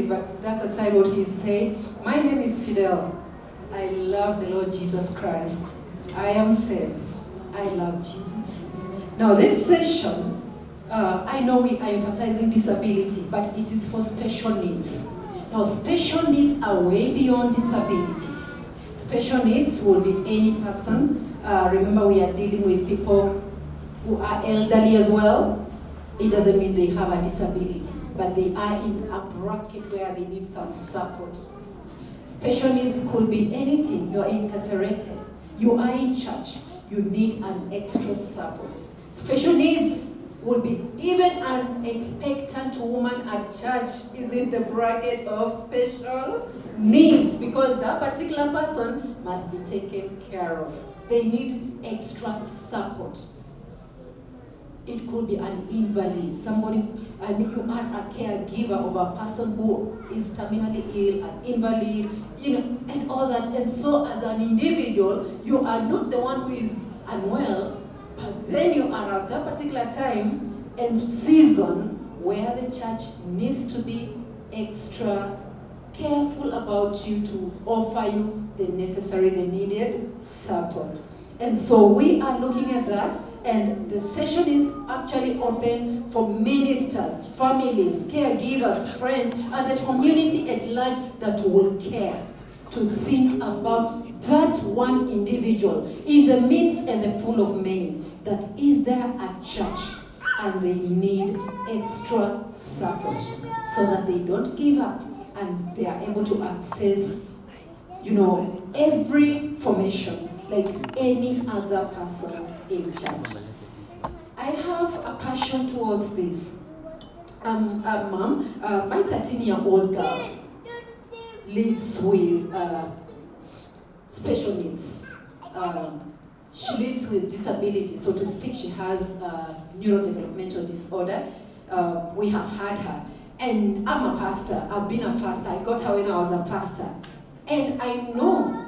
leave that aside what he's saying. My name is Phidal. I love the Lord Jesus Christ. I am saved. I love Jesus. Now this session, I know we are emphasizing disability, but it is for special needs. Now special needs are way beyond disability. Special needs will be any person. Remember, we are dealing with people who are elderly as well. It doesn't mean they have a disability, but they are in a bracket where they need some support. Special needs could be anything. You are incarcerated. You are in church. You need an extra support. Special needs will be even an expectant woman at church is in the bracket of special needs because that particular person must be taken care of. They need extra support. It could be an invalid, somebody, you are a caregiver of a person who is terminally ill, an invalid, and all that. And so as an individual, you are not the one who is unwell, but then you are at that particular time and season where the church needs to be extra careful about you to offer you the necessary, the needed support. And so we are looking at that, and the session is actually open for ministers, families, caregivers, friends, and the community at large that will care to think about that one individual in the midst and the pool of many that is there at church, and they need extra support so that they don't give up and they are able to access, every formation like any other person in church. I have a passion towards this. Mom, my 13-year-old girl lives with special needs. She lives with disability, so to speak. She has neurodevelopmental disorder. We have had her. And I'm a pastor. I've been a pastor. I got her when I was a pastor. And I know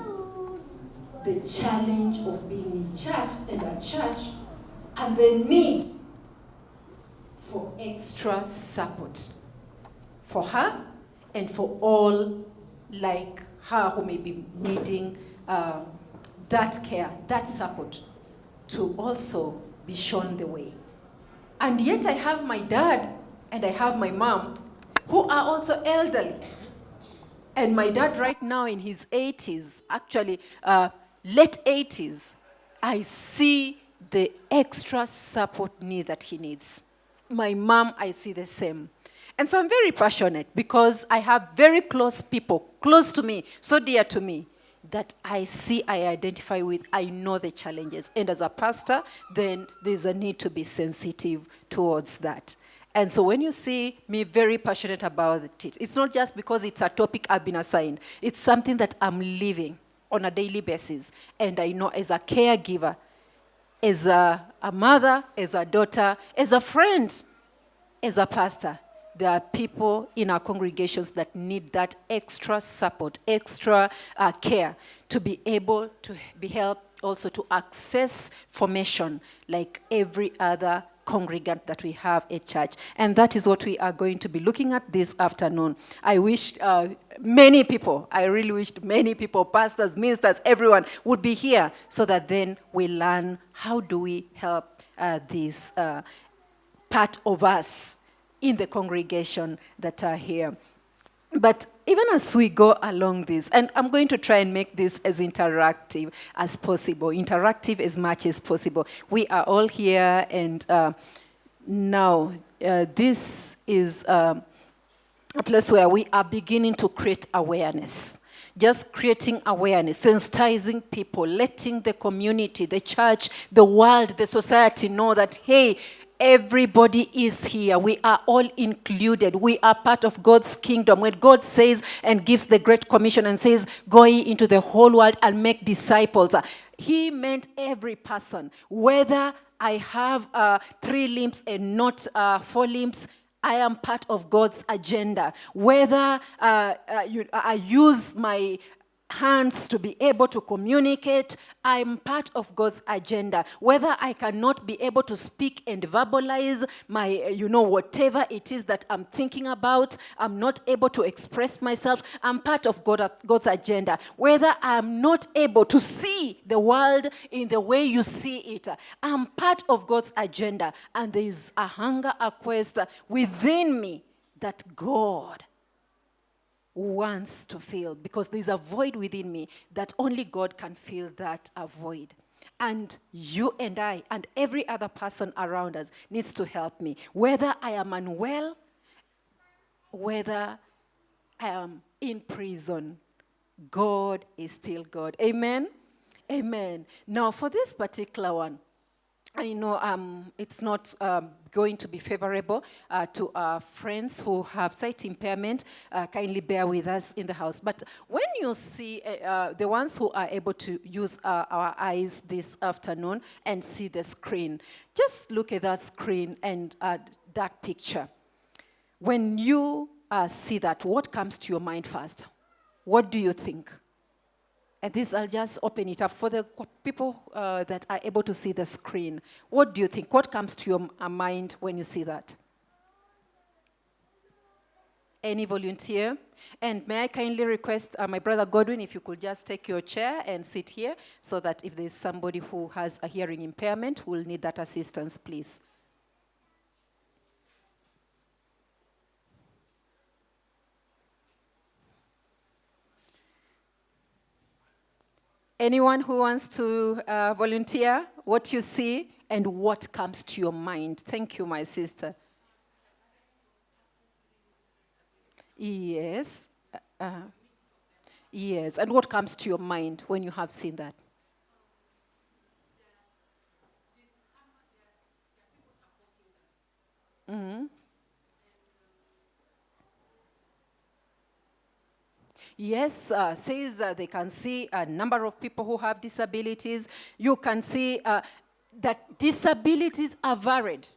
the challenge of being in church and at church and the need for extra support for her and for all like her who may be needing that care, that support to also be shown the way. And yet I have my dad and I have my mom who are also elderly. And my dad right now in his 80s, actually late 80s, I see the extra support need that he needs. My mom, I see the same. And so I'm very passionate because I have very close people, close to me, so dear to me, that I see, I identify with, I know the challenges. And as a pastor, then there's a need to be sensitive towards that. And so when you see me very passionate about it, it's not just because it's a topic I've been assigned. It's something that I'm living on a daily basis. And I know as a caregiver, as a mother, as a daughter, as a friend, as a pastor, there are people in our congregations that need that extra support, extra care to be able to be helped also to access formation like every other congregant that we have at church. And that is what we are going to be looking at this afternoon. I wish many people, I really wished many people, pastors, ministers, everyone would be here so that then we learn how do we help this part of us in the congregation that are here. But even as we go along this, and I'm going to try and make this as interactive as possible, interactive as much as possible. We are all here, and now this is a place where we are beginning to create awareness. Just creating awareness, sensitizing people, letting the community, the church, the world, the society know that, hey, everybody is here. We are all included. We are part of God's kingdom. When God says and gives the Great Commission and says, go ye into the whole world and make disciples, he meant every person. Whether I have 3 limbs and not 4 limbs, I am part of God's agenda. Whether I use my hands to be able to communicate. I'm part of God's agenda. Whether I cannot be able to speak and verbalize my, whatever it is that I'm thinking about, I'm not able to express myself, I'm part of God's agenda. Whether I'm not able to see the world in the way you see it, I'm part of God's agenda. And there is a hunger, a quest within me that God wants to fill, because there's a void within me that only God can fill that void. And you and I and every other person around us needs to help me. Whether I am unwell, whether I am in prison, God is still God. Amen? Amen. Now, for this particular one, I know it's not going to be favorable to our friends who have sight impairment. Kindly bear with us in the house. But when you see the ones who are able to use our eyes this afternoon and see the screen, just look at that screen and that picture. When you see that, what comes to your mind first? What do you think? And this, I'll just open it up for the people that are able to see the screen. What do you think? What comes to your mind when you see that? Any volunteer? And may I kindly request my brother Godwin, if you could just take your chair and sit here, so that if there's somebody who has a hearing impairment who will need that assistance, please. Anyone who wants to volunteer what you see and what comes to your mind? Thank you, my sister. Yes. Yes. And what comes to your mind when you have seen that? Mm-hmm. Yes, says they can see a number of people who have disabilities. You can see that disabilities are varied.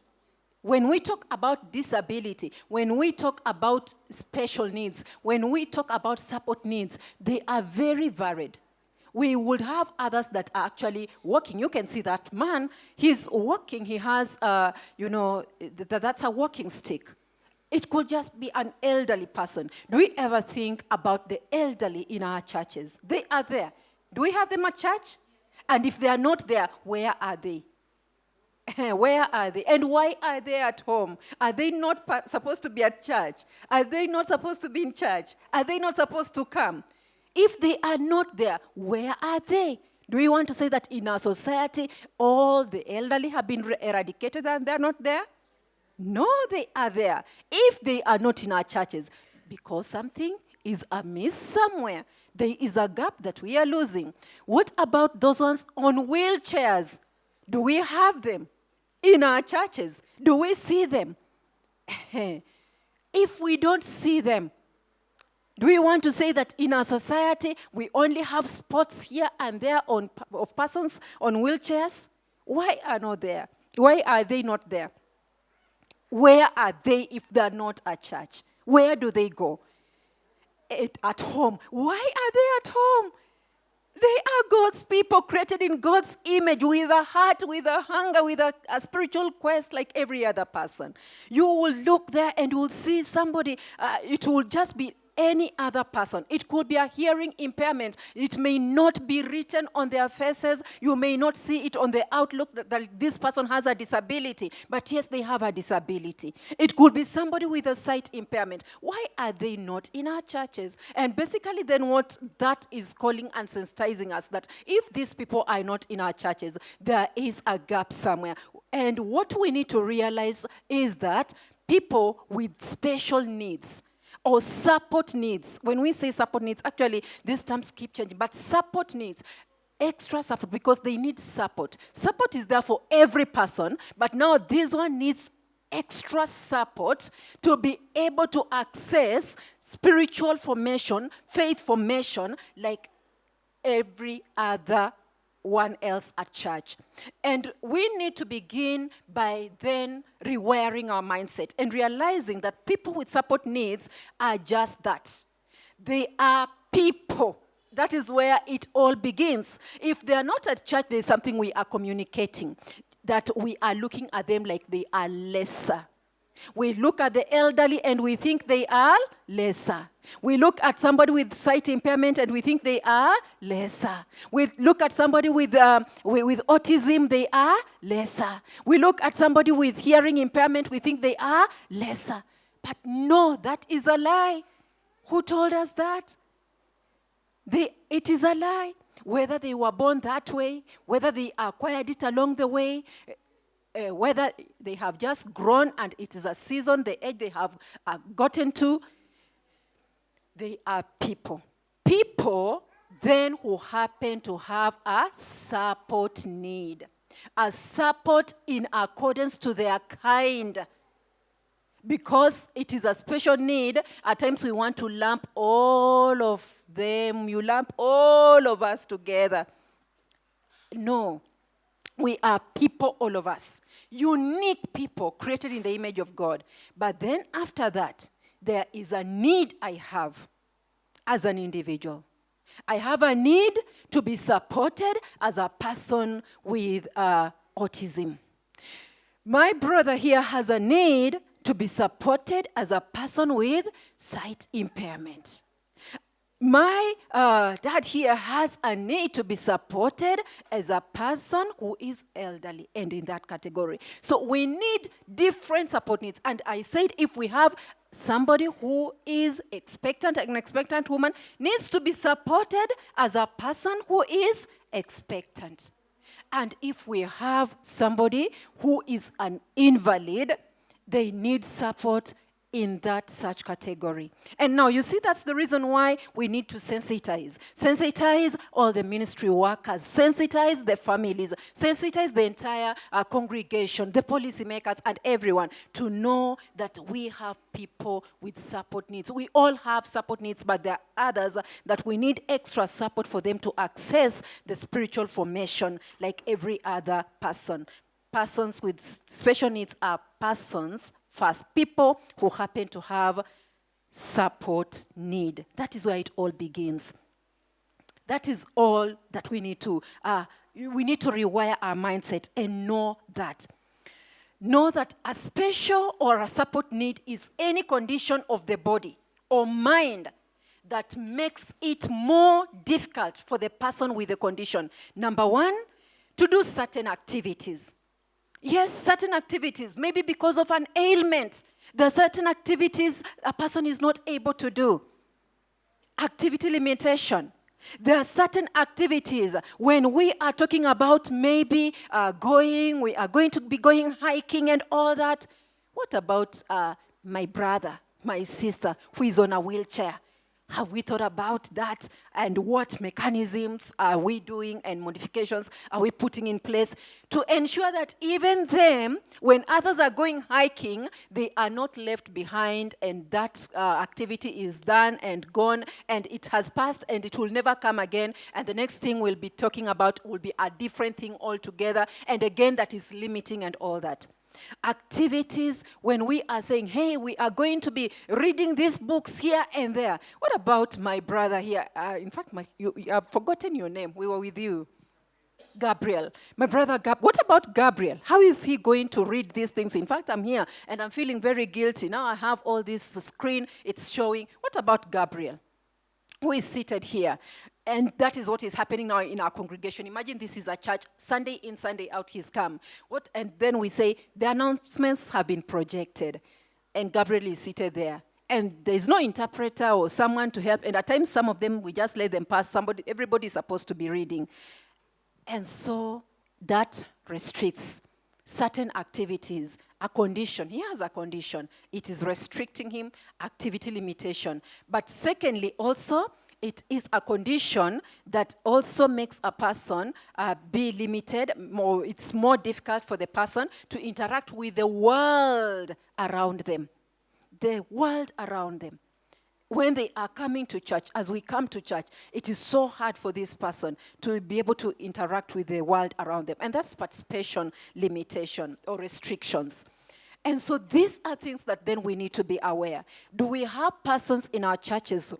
When we talk about disability, when we talk about special needs, when we talk about support needs, they are very varied. We would have others that are actually walking. You can see that man, he's walking, he has, that's a walking stick. It could just be an elderly person. Do we ever think about the elderly in our churches? They are there. Do we have them at church? And if they are not there, where are they? Where are they? And why are they at home? Are they not supposed to be at church? Are they not supposed to be in church? Are they not supposed to come? If they are not there, where are they? Do we want to say that in our society, all the elderly have been eradicated and they're not there? No, they are there. If they are not in our churches, because something is amiss somewhere. There is a gap that we are losing. What about those ones on wheelchairs? Do we have them in our churches? Do we see them? If we don't see them, do we want to say that in our society we only have spots here and there of persons on wheelchairs? Why are not there? Why are they not there? Where are they if they're not at church? Where do they go? At home. Why are they at home? They are God's people, created in God's image, with a heart, with a hunger, with a spiritual quest like every other person. You will look there and you will see somebody, it will just be any other person. It could be a hearing impairment. It may not be written on their faces. You may not see it on the outlook that this person has a disability. But yes, they have a disability. It could be somebody with a sight impairment. Why are they not in our churches? And basically then what that is calling and sensitizing us, that if these people are not in our churches, there is a gap somewhere. And what we need to realize is that people with special needs, or support needs. When we say support needs, actually, these terms keep changing, but support needs, extra support, because they need support. Support is there for every person, but now this one needs extra support to be able to access spiritual formation, faith formation, like every other one else at church. And we need to begin by then rewiring our mindset and realizing that people with support needs are just that. They are people. That is where it all begins. If they are not at church, there's something we are communicating, that we are looking at them like they are lesser. We look at the elderly and we think they are lesser. We look at somebody with sight impairment and we think they are lesser. We look at somebody with autism, they are lesser. We look at somebody with hearing impairment, we think they are lesser. But no, that is a lie. Who told us that? It is a lie. Whether they were born that way, whether they acquired it along the way, whether they have just grown and it is a season, the age they have gotten to, they are people. People then who happen to have a support need. A support in accordance to their kind. Because it is a special need, at times we want to lump all of them. You lump all of us together. No. We are people, all of us. Unique people created in the image of God. But then after that, there is a need I have as an individual. I have a need to be supported as a person with autism. My brother here has a need to be supported as a person with sight impairment. My dad here has a need to be supported as a person who is elderly and in that category. So we need different support needs. And I said if we have somebody who is expectant, an expectant woman needs to be supported as a person who is expectant. And if we have somebody who is an invalid, they need support in that such category. And now you see that's the reason why we need to sensitize. Sensitize all the ministry workers, sensitize the families, sensitize the entire congregation, the policymakers and everyone to know that we have people with support needs. We all have support needs, but there are others that we need extra support for them to access the spiritual formation like every other person. Persons with special needs are persons first, people who happen to have support need. That is where it all begins. That is all that we need to rewire our mindset and know that. Know that a special or a support need is any condition of the body or mind that makes it more difficult for the person with the condition. Number one, to do certain activities. Yes, certain activities, maybe because of an ailment. There are certain activities a person is not able to do. Activity limitation. There are certain activities when we are talking about maybe we are going to be going hiking and all that. What about my brother, my sister who is on a wheelchair? Have we thought about that? And what mechanisms are we doing and modifications are we putting in place to ensure that even them, when others are going hiking, they are not left behind and that activity is done and gone and it has passed and it will never come again. And the next thing we'll be talking about will be a different thing altogether. And again, that is limiting and all that. Activities when we are saying, hey, we are going to be reading these books here and there. What about my brother here? In fact, you have forgotten your name. We were with you. Gabriel. My brother, what about Gabriel? How is he going to read these things? In fact, I'm here and I'm feeling very guilty. Now I have all this screen. It's showing. What about Gabriel, who is seated here? And that is what is happening now in our congregation. Imagine this is a church, Sunday in, Sunday out, he's come. And then we say, the announcements have been projected. And Gabriel is seated there. And there's no interpreter or someone to help. And at times, some of them, we just let them pass. Everybody is supposed to be reading. And so that restricts certain activities, a condition. He has a condition. It is restricting him, activity limitation. But secondly, also, it is a condition that also makes a person be limited. It's more difficult for the person to interact with the world around them. The world around them. When they are coming to church, as we come to church, it is so hard for this person to be able to interact with the world around them. And that's participation limitation or restrictions. And so these are things that then we need to be aware. Do we have persons in our churches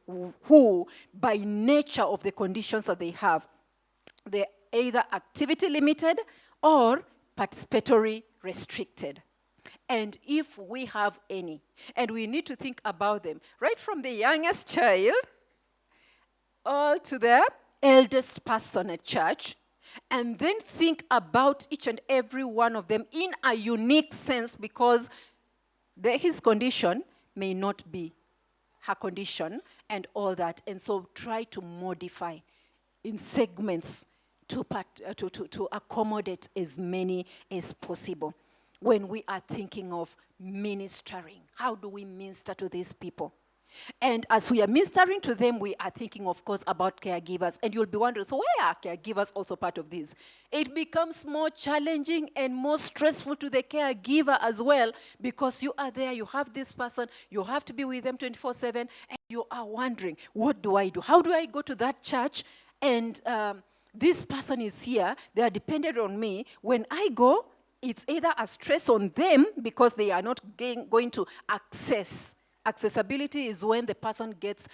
who, by nature of the conditions that they have, they're either activity limited or participatory restricted? And if we have any, and we need to think about them, right from the youngest child all to the eldest person at church, and then think about each and every one of them in a unique sense, because his condition may not be her condition and all that. And so try to modify in segments to accommodate as many as possible. When we are thinking of ministering, how do we minister to these people? And as we are ministering to them, we are thinking, of course, about caregivers. And you'll be wondering, so why are caregivers also part of this? It becomes more challenging and more stressful to the caregiver as well, because you are there, you have this person, you have to be with them 24/7, and you are wondering, what do I do? How do I go to that church? And this person is here, they are dependent on me. When I go, it's either a stress on them because they are not going to access. Accessibility is when the person gets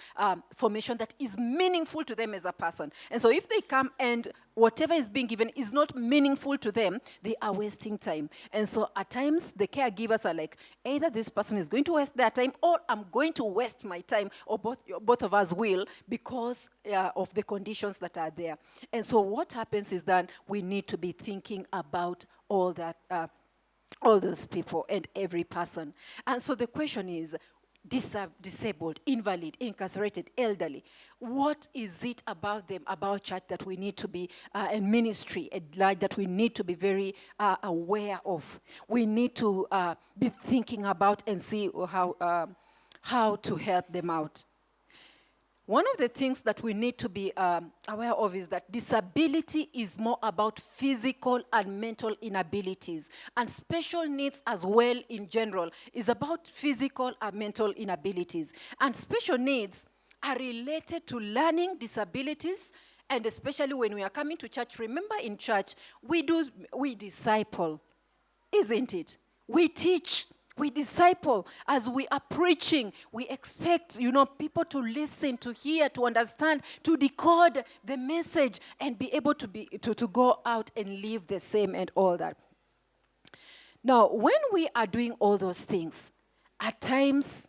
formation that is meaningful to them as a person. And so if they come and whatever is being given is not meaningful to them, they are wasting time. And so at times, the caregivers are like, either this person is going to waste their time, or I'm going to waste my time, or both of us will, because of the conditions that are there. And so what happens is that we need to be thinking about all that, all those people and every person. And so the question is, disabled, invalid, incarcerated, elderly. What is it about them, about church, that we need to be, and ministry at large, that we need to be very aware of? We need to be thinking about and see how to help them out. One of the things that we need to be aware of is that disability is more about physical and mental inabilities, and special needs as well in general is about physical and mental inabilities. And special needs are related to learning disabilities, and especially when we are coming to church. Remember, in church, we disciple, isn't it? We teach. We disciple. As we are preaching, we expect, people to listen, to hear, to understand, to decode the message, and be able to go out and live the same and all that. Now, when we are doing all those things, at times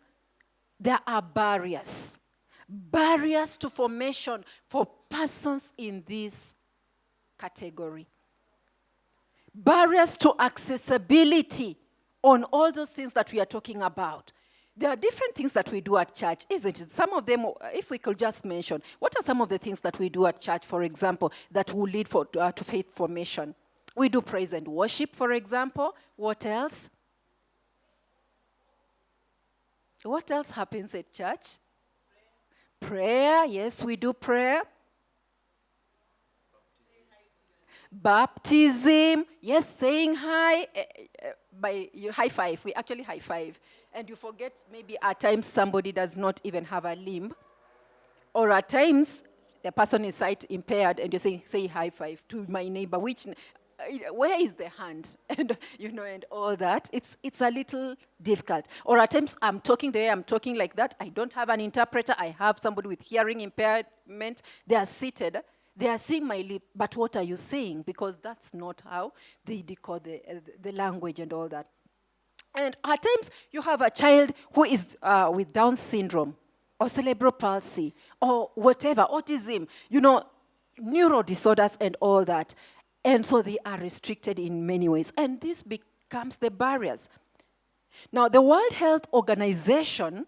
there are barriers to formation for persons in this category. Barriers to accessibility on all those things that we are talking about. There are different things that we do at church, isn't it? Some of them, if we could just mention, what are some of the things that we do at church, for example, that will lead to faith formation? We do praise and worship, for example. What else? What else happens at church? Prayer, yes, we do prayer. Baptism, yes, saying hi, high five. We actually high five. And you forget, maybe at times somebody does not even have a limb. Or at times, the person is sight impaired and you say high five to my neighbor, where is the hand? And, and all that. It's a little difficult. Or at times I'm talking like that. I don't have an interpreter. I have somebody with hearing impairment. They are seated. They are seeing my lip, but what are you saying? Because that's not how they decode the language and all that. And at times, you have a child who is with Down syndrome, or cerebral palsy, or whatever, autism, neuro disorders and all that. And so they are restricted in many ways. And this becomes the barriers. Now, the World Health Organization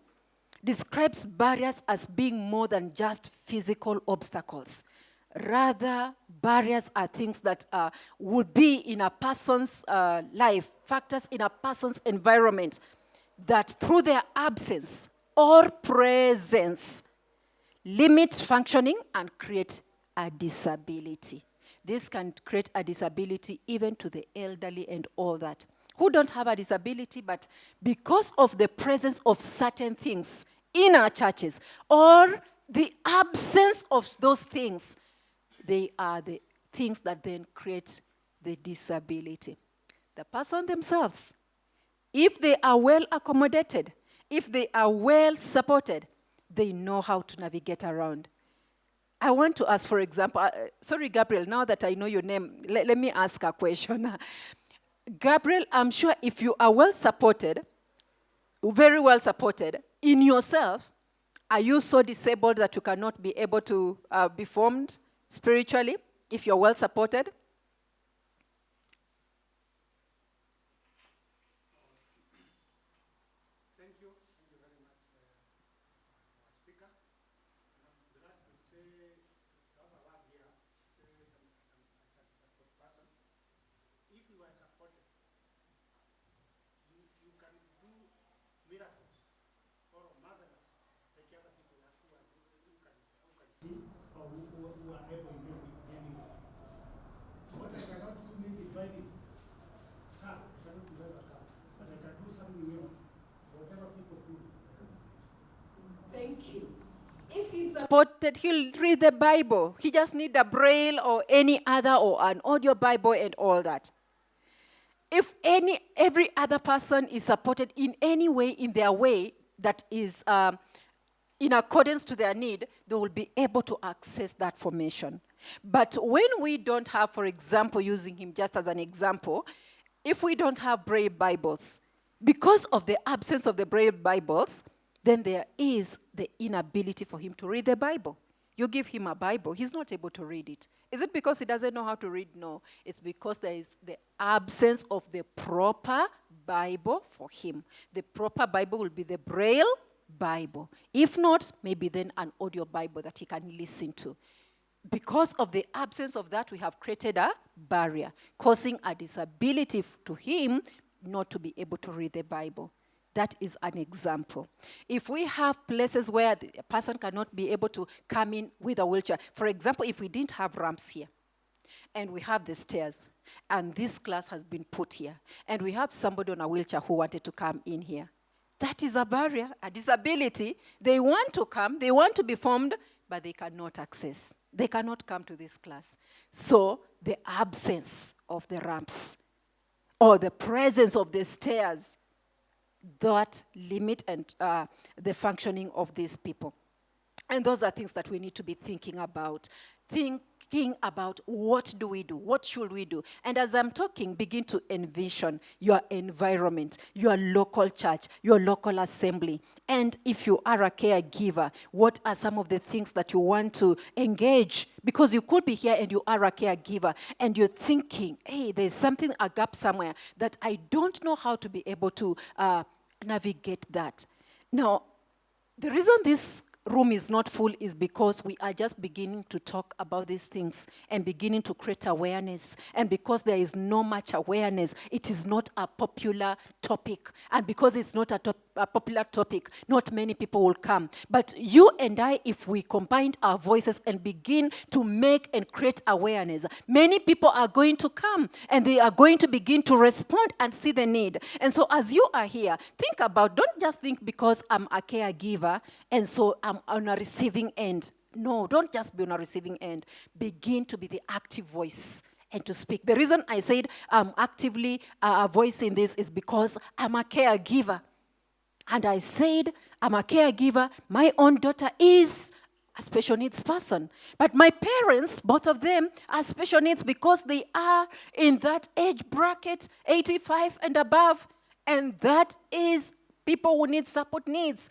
describes barriers as being more than just physical obstacles. Rather, barriers are things that would be in a person's life, factors in a person's environment, that through their absence or presence limit functioning and create a disability. This can create a disability even to the elderly and all that, who don't have a disability, but because of the presence of certain things in our churches, or the absence of those things, they are the things that then create the disability. The person themselves If they are well accommodated, if they are well supported, they know how to navigate around. I want to ask, for example, sorry, Gabriel, now that I know your name, let me ask a question. Gabriel, I'm sure if you are well supported, very well supported in yourself, are you so disabled that you cannot be able to be formed spiritually if you're well supported? Thank you very much, our speaker. I'm glad to say, to have a word here, say as a support person. If you are supported, you can do miracles or marvelous, like other people who can see or who are able to maybe. What I cannot do, maybe driving car, I cannot drive a car, but I can do something else. Whatever people do, I can do. Thank you. If he's Supported, he'll read the Bible. He just need a braille or any other or an audio Bible and all that. If every other person is supported in any way, in their way that is in accordance to their need, they will be able to access that formation. But when we don't have, for example, using him just as an example, if we don't have Braille Bibles, because of the absence of the Braille Bibles, then there is the inability for him to read the Bible. You give him a Bible, he's not able to read it. Is it because he doesn't know how to read? No. It's because there is the absence of the proper Bible for him. The proper Bible will be the Braille Bible. If not, maybe then an audio Bible that he can listen to. Because of the absence of that, we have created a barrier, causing a disability to him not to be able to read the Bible. That is an example. If we have places where the person cannot be able to come in with a wheelchair, for example, if we didn't have ramps here, and we have the stairs, and this class has been put here, and we have somebody on a wheelchair who wanted to come in here, that is a barrier, a disability. They want to come, they want to be formed, but they cannot access. They cannot come to this class. So the absence of the ramps or the presence of the stairs that limit and the functioning of these people. And those are things that we need to be thinking about. Thinking about what do we do? What should we do? And as I'm talking, begin to envision your environment, your local church, your local assembly. And if you are a caregiver, what are some of the things that you want to engage? Because you could be here and you are a caregiver and you're thinking, hey, there's something, a gap somewhere that I don't know how to be able to navigate that. Now, the reason this room is not full is because we are just beginning to talk about these things and beginning to create awareness. And because there is no much awareness, it is not a popular topic. And because it's not a popular topic, not many people will come. But you and I, if we combine our voices and begin to make and create awareness, many people are going to come and they are going to begin to respond and see the need. And so as you are here, think about, don't just think because I'm a caregiver and so I'm on a receiving end. No, don't just be on a receiving end. Begin to be the active voice and to speak. The reason I said I'm actively voicing this is because I'm a caregiver. And I said, I'm a caregiver. My own daughter is a special needs person. But my parents, both of them, are special needs because they are in that age bracket, 85 and above. And that is people who need support needs.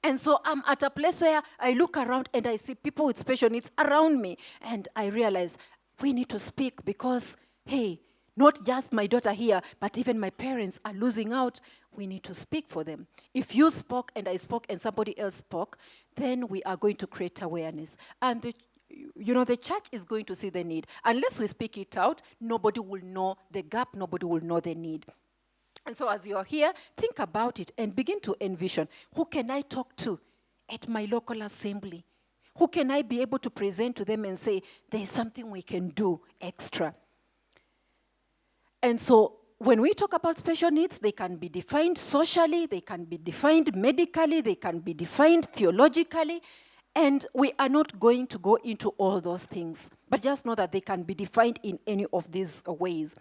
And so I'm at a place where I look around and I see people with special needs around me. And I realize we need to speak because, hey, not just my daughter here, but even my parents are losing out. We need to speak for them. If you spoke and I spoke and somebody else spoke, then we are going to create awareness. And the church is going to see the need. Unless we speak it out, nobody will know the gap, nobody will know the need. And so as you're here, think about it and begin to envision, who can I talk to at my local assembly? Who can I be able to present to them and say, there's something we can do extra? And so when we talk about special needs, they can be defined socially, they can be defined medically, they can be defined theologically, and we are not going to go into all those things. But just know that they can be defined in any of these ways.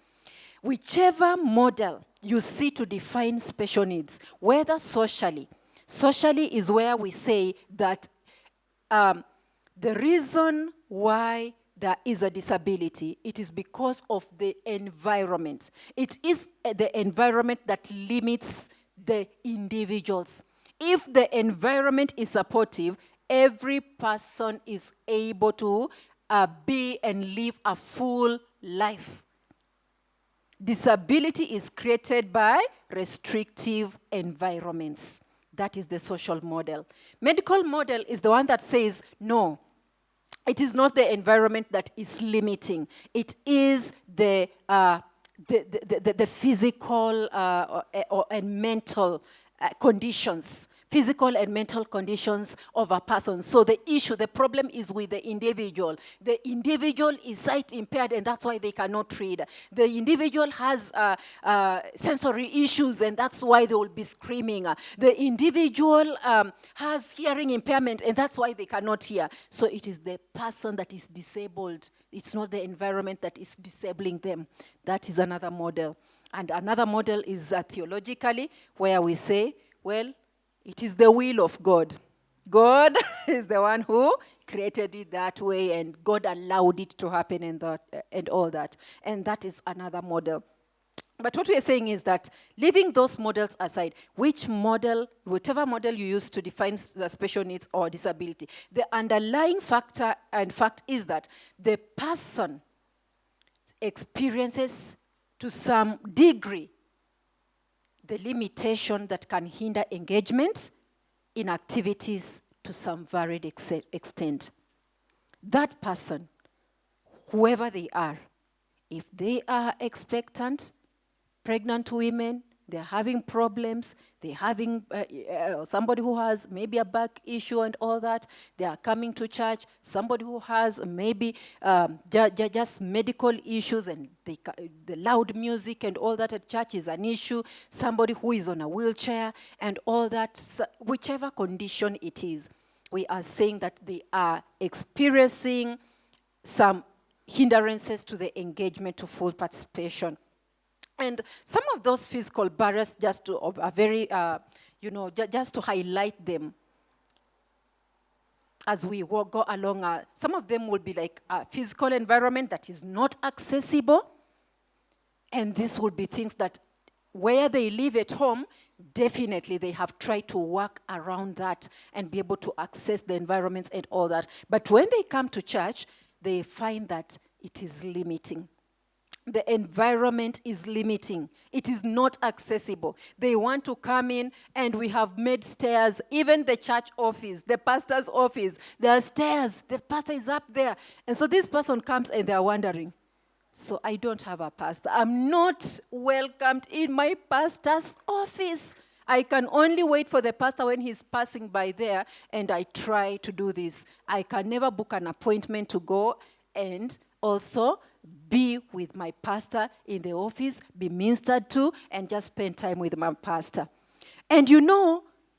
whichever model you see to define special needs, whether socially. Socially is where we say that the reason why there is a disability, it is because of the environment. It is the environment that limits the individuals. If the environment is supportive, every person is able to be and live a full life. Disability is created by restrictive environments. That is the social model. Medical model is the one that says, no, it is not the environment that is limiting. It is the physical and mental conditions, physical and mental conditions of a person. So the problem is with the individual. The individual is sight impaired, and that's why they cannot read. The individual has sensory issues, and that's why they will be screaming. The individual has hearing impairment, and that's why they cannot hear. So it is the person that is disabled. It's not the environment that is disabling them. That is another model. And another model is theologically, where we say, well, it is the will of God. God is the one who created it that way, and God allowed it to happen and all that. And that is another model. But what we are saying is that, leaving those models aside, whatever model you use to define the special needs or disability, the underlying factor and fact is that the person experiences to some degree the limitation that can hinder engagement in activities to some varied extent. That person, whoever they are, if they are expectant, pregnant women, they're having problems, they're having somebody who has maybe a back issue and all that, they are coming to church, somebody who has maybe just medical issues and the loud music and all that at church is an issue, somebody who is on a wheelchair and all that, so whichever condition it is, we are saying that they are experiencing some hindrances to the engagement to full participation. And some of those physical barriers, just to just to highlight them as we go along, some of them will be like a physical environment that is not accessible. And this will be things that where they live at home, definitely they have tried to work around that and be able to access the environments and all that. But when they come to church, they find that it is limiting. The environment is limiting. It is not accessible. They want to come in, and we have made stairs. Even the church office, the pastor's office, there are stairs. The pastor is up there. And so this person comes and they're wondering, so I don't have a pastor. I'm not welcomed in my pastor's office. I can only wait for the pastor when he's passing by there, and I try to do this. I can never book an appointment to go and also be with my pastor in the office, be ministered to, and just spend time with my pastor. And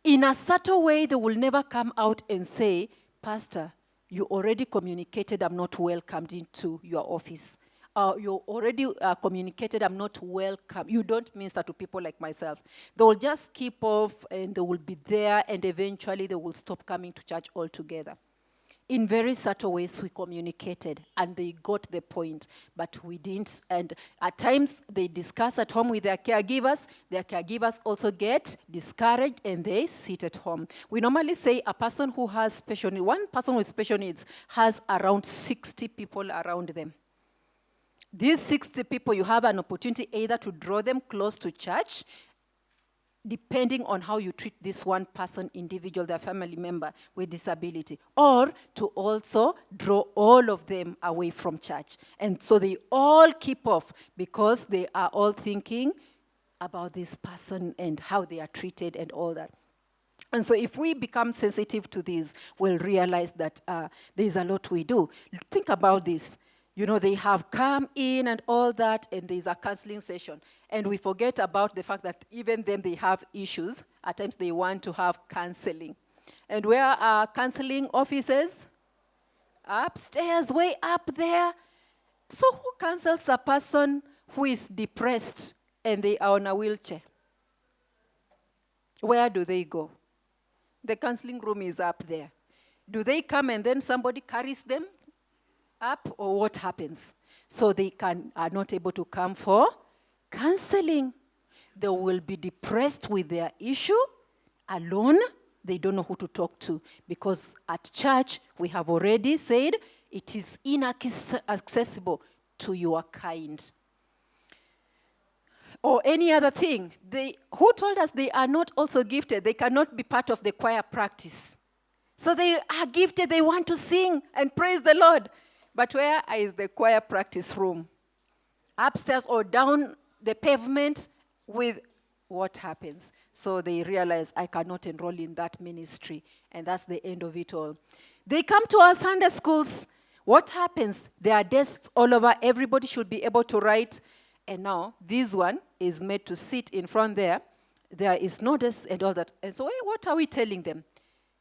in a subtle way, they will never come out and say, Pastor, you already communicated I'm not welcomed into your office. You already communicated I'm not welcome. You don't minister to people like myself. They will just keep off, and they will be there, and eventually they will stop coming to church altogether. In very subtle ways, we communicated, and they got the point, but we didn't. And at times, they discuss at home with their caregivers. Their caregivers also get discouraged, and they sit at home. We normally say one person with special needs has around 60 people around them. These 60 people, you have an opportunity either to draw them close to church, depending on how you treat this one person, individual, their family member with disability, or to also draw all of them away from church. And so they all keep off because they are all thinking about this person and how they are treated and all that. And so if we become sensitive to this, we'll realize that there's a lot we do. Think about this. They have come in and all that, and there's a counseling session. And we forget about the fact that even then they have issues. At times they want to have counseling. And where are counseling offices? Upstairs, way up there. So who counsels a person who is depressed and they are on a wheelchair? Where do they go? The counseling room is up there. Do they come and then somebody carries them up, or what happens? So they are not able to come for counseling. They will be depressed with their issue alone. They don't know who to talk to, because at church we have already said it is inaccessible to your kind. Or any other thing. Who told us they are not also gifted? They cannot be part of the choir practice. So they are gifted, they want to sing and praise the Lord. But where is the choir practice room? Upstairs or down the pavement with what happens? So they realize, I cannot enroll in that ministry. And that's the end of it all. They come to our Sunday schools. What happens? There are desks all over. Everybody should be able to write. And now this one is made to sit in front there. There is no desk and all that. And so what are we telling them?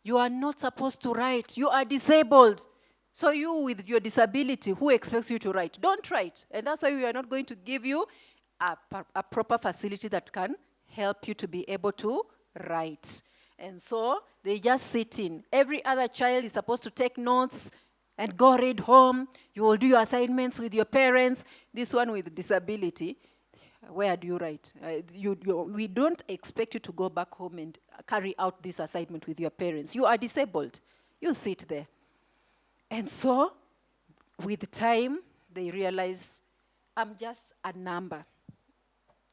You are not supposed to write. You are disabled. So you with your disability, who expects you to write? Don't write. And that's why we are not going to give you a proper facility that can help you to be able to write. And so they just sit in. Every other child is supposed to take notes and go read home. You will do your assignments with your parents. This one with disability, where do you write? We don't expect you to go back home and carry out this assignment with your parents. You are disabled. You sit there. And so, with time, they realize, I'm just a number.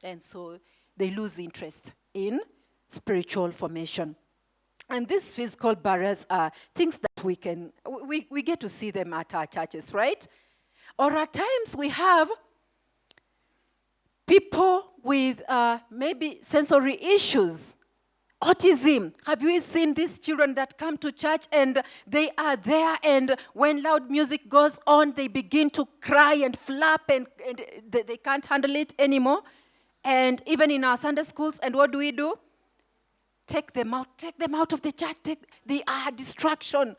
And so, they lose interest in spiritual formation. And these physical barriers are things that we get to see them at our churches, right? Or at times we have people with maybe sensory issues, autism. Have you seen these children that come to church and they are there, and when loud music goes on, they begin to cry and flap and they can't handle it anymore? And even in our Sunday schools, and what do? Take them out of the church. They are a distraction.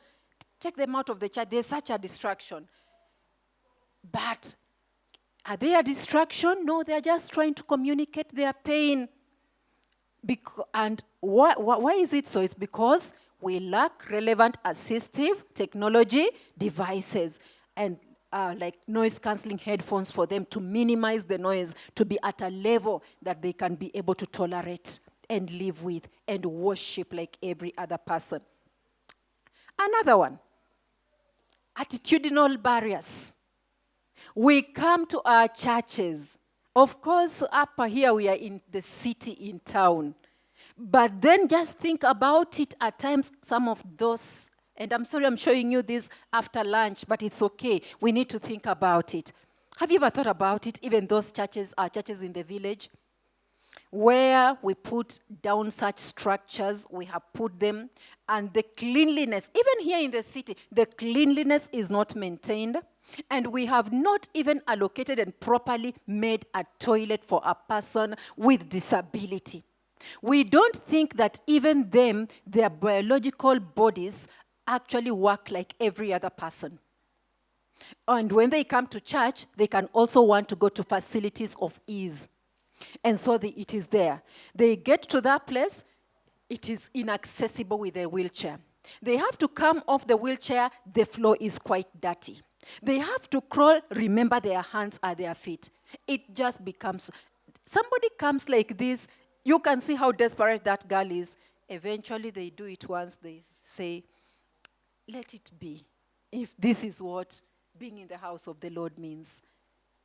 Take them out of the church. They're such a distraction. But are they a distraction? No, they're just trying to communicate their pain. And why is it so? It's because we lack relevant assistive technology devices and like noise cancelling headphones for them to minimize the noise, to be at a level that they can be able to tolerate and live with and worship like every other person. Another one, attitudinal barriers. We come to our churches. Of course, up here we are in the city, in town. But then just think about it at times, some of those, and I'm sorry I'm showing you this after lunch, but it's okay. We need to think about it. Have you ever thought about it? Even those churches are churches in the village, where we put down such structures, we have put them, and the cleanliness, even here in the city, the cleanliness is not maintained, and we have not even allocated and properly made a toilet for a person with disability. We don't think that even them, their biological bodies actually work like every other person. And when they come to church, they can also want to go to facilities of ease. And so it is there. They get to that place, it is inaccessible with a wheelchair. They have to come off the wheelchair, the floor is quite dirty. They have to crawl, remember their hands are their feet. It just becomes, somebody comes like this, you can see how desperate that girl is. Eventually they do it once, they say, let it be, if this is what being in the house of the Lord means.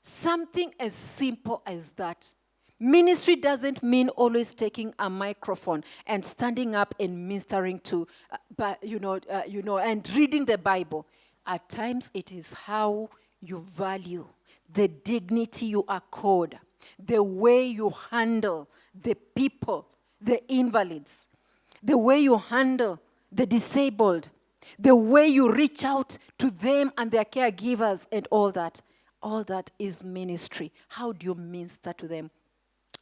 Something as simple as that. Ministry doesn't mean always taking a microphone and standing up and ministering to, and reading the Bible. At times, it is how you value the dignity you accord, the way you handle the people, the invalids, the way you handle the disabled, the way you reach out to them and their caregivers and all that. All that is ministry. How do you minister to them?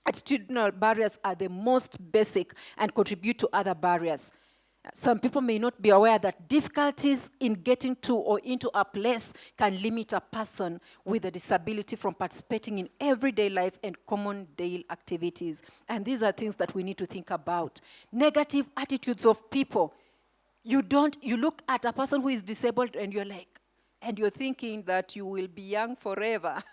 Attitudinal barriers are the most basic and contribute to other barriers. Some people may not be aware that difficulties in getting to or into a place can limit a person with a disability from participating in everyday life and common daily activities. And these are things that we need to think about. Negative attitudes of people. You look at a person who is disabled and you're thinking that you will be young forever.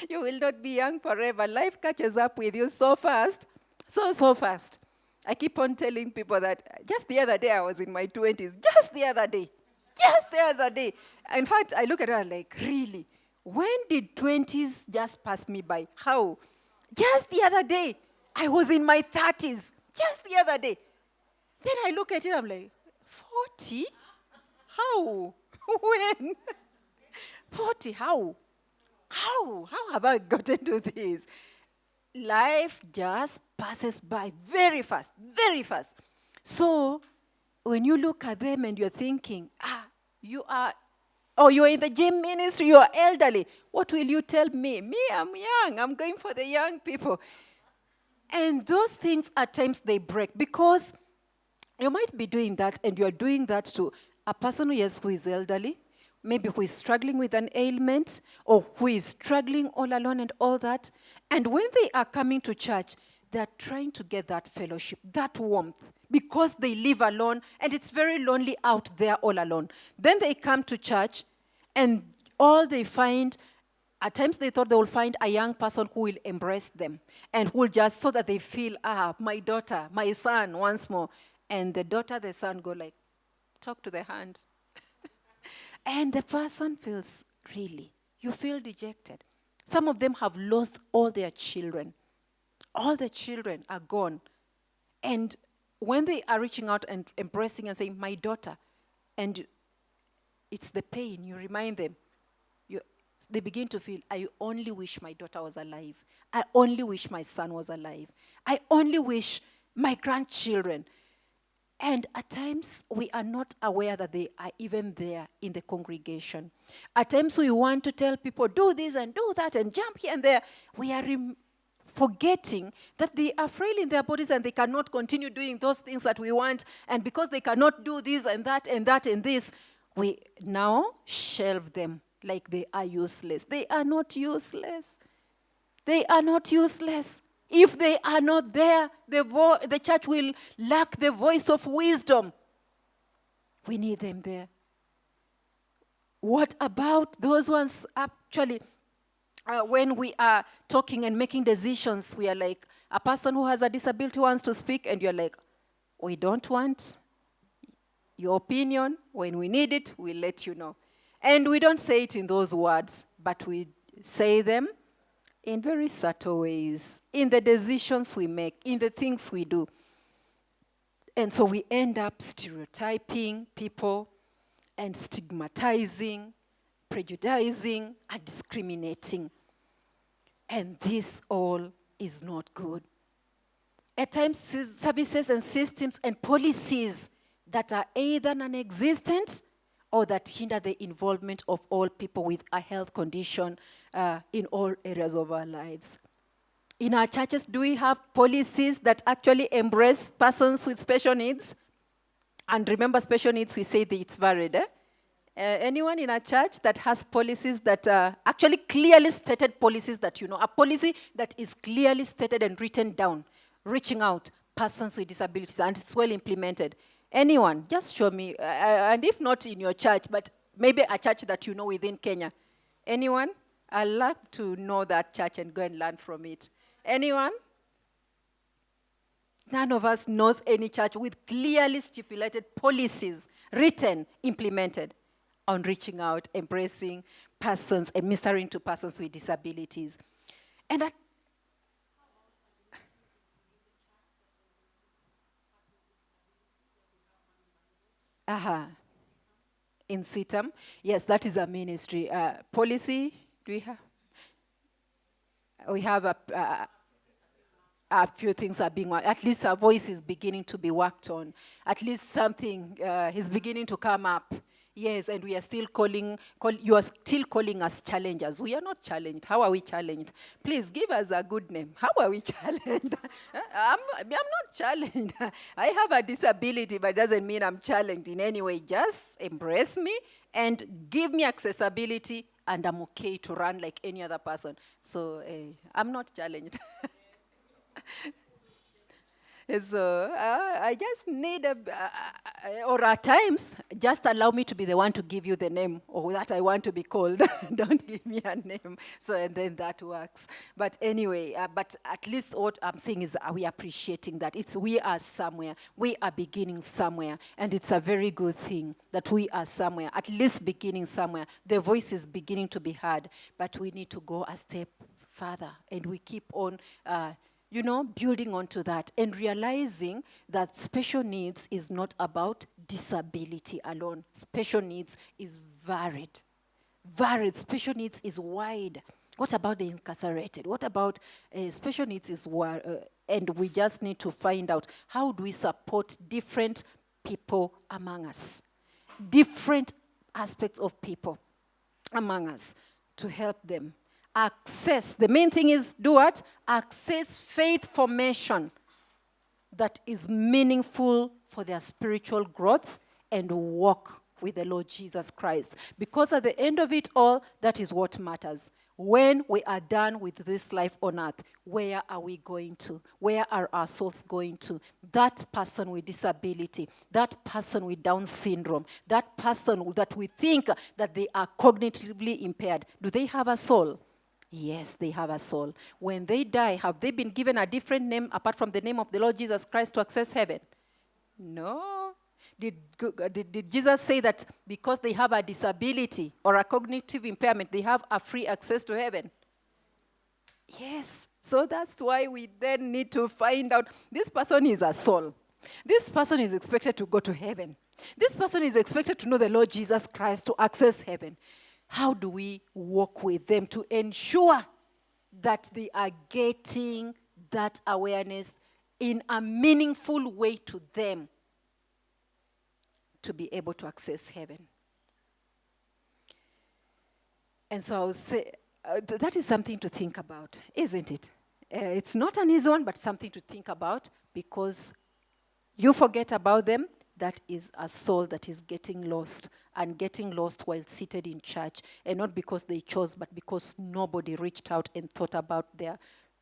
You will not be young forever. Life catches up with you so fast, so fast. I keep on telling people that just the other day I was in my 20s. Just the other day. In fact, I look at her like, really? When did 20s just pass me by? How? Just the other day. I was in my 30s. Just the other day. Then I look at it, I'm like, 40? How? When? 40, how? How have I gotten to this? Life just passes by very fast, very fast. So when you look at them and you're thinking, you're in the gym ministry, you're elderly, what will you tell me? Me, I'm young, I'm going for the young people. And those things at times they break because you might be doing that and you're doing that to a person who is elderly, maybe who is struggling with an ailment or who is struggling all alone and all that. And when they are coming to church, they're trying to get that fellowship, that warmth, because they live alone and it's very lonely out there all alone. Then they come to church and all they find, at times they thought they will find a young person who will embrace them and who will just, so that they feel, my daughter, my son, once more. And the daughter, the son go like, talk to the hand. And the person feels, really, you feel dejected. Some of them have lost all their children. All the children are gone. And when they are reaching out and embracing and saying, my daughter, and it's the pain, you remind them, they begin to feel, I only wish my daughter was alive. I only wish my son was alive. I only wish my grandchildren. And at times, we are not aware that they are even there in the congregation. At times, we want to tell people, do this and do that and jump here and there. We are forgetting that they are frail in their bodies and they cannot continue doing those things that we want. And because they cannot do this and that and that and this, we now shelve them like they are useless. They are not useless. They are not useless. If they are not there, the church will lack the voice of wisdom. We need them there. What about those ones actually, when we are talking and making decisions, we are like, a person who has a disability wants to speak, and you're like, we don't want your opinion. When we need it, we'll let you know. And we don't say it in those words, but we say them in very subtle ways, in the decisions we make, in the things we do. And so we end up stereotyping people and stigmatizing, prejudicing, and discriminating. And this all is not good. At times, services and systems and policies that are either non-existent or that hinder the involvement of all people with a health condition in all areas of our lives. In our churches, do we have policies that actually embrace persons with special needs? And remember, special needs, we say that it's varied. Anyone in a church that has policies that are actually clearly stated policies that you know, a policy that is clearly stated and written down, reaching out, persons with disabilities, and it's well implemented? Anyone, just show me, and if not in your church, but maybe a church that you know within Kenya. Anyone? I'd love to know that church and go and learn from it. Anyone? None of us knows any church with clearly stipulated policies, written, implemented, on reaching out, embracing persons, and ministering to persons with disabilities. And that in CITAM, yes, that is a ministry. Policy, do we have? We have a few things are being worked. At least our voice is beginning to be worked on. At least something is beginning to come up Yes, and we are still you are still calling us challengers. We are not challenged. How are we challenged? Please give us a good name. How are we challenged? I'm not challenged. I have a disability, but it doesn't mean I'm challenged in any way. Just embrace me and give me accessibility, and I'm okay to run like any other person. So I'm not challenged. So I just need or at times, just allow me to be the one to give you the name or that I want to be called. Don't give me a name. So, and then that works. But anyway, but at least what I'm saying is we are appreciating that. We are somewhere. We are beginning somewhere. And it's a very good thing that we are somewhere, at least beginning somewhere. The voice is beginning to be heard, but we need to go a step further. And we keep on building onto that and realizing that special needs is not about disability alone. Special needs is varied. Varied. Special needs is wide. What about the incarcerated? What about special needs is and we just need to find out how do we support different people among us, different aspects of people among us to help them. Access. The main thing is do what? Access faith formation that is meaningful for their spiritual growth and walk with the Lord Jesus Christ. Because at the end of it all, that is what matters. When we are done with this life on earth, where are we going to? Where are our souls going to? That person with disability, that person with Down syndrome, that person that we think that they are cognitively impaired, do they have a soul? Yes, they have a soul. When they die, have they been given a different name apart from the name of the Lord Jesus Christ to access heaven? No. Did Jesus say that because they have a disability or a cognitive impairment, they have a free access to heaven? Yes. So that's why we then need to find out, this person is a soul. This person is expected to go to heaven. This person is expected to know the Lord Jesus Christ to access heaven. How do we work with them to ensure that they are getting that awareness in a meaningful way to them to be able to access heaven? And so I would say that is something to think about, isn't it? It's not an easy one, but something to think about, because you forget about them, that is a soul that is getting lost, and getting lost while seated in church, and not because they chose, but because nobody reached out and thought about their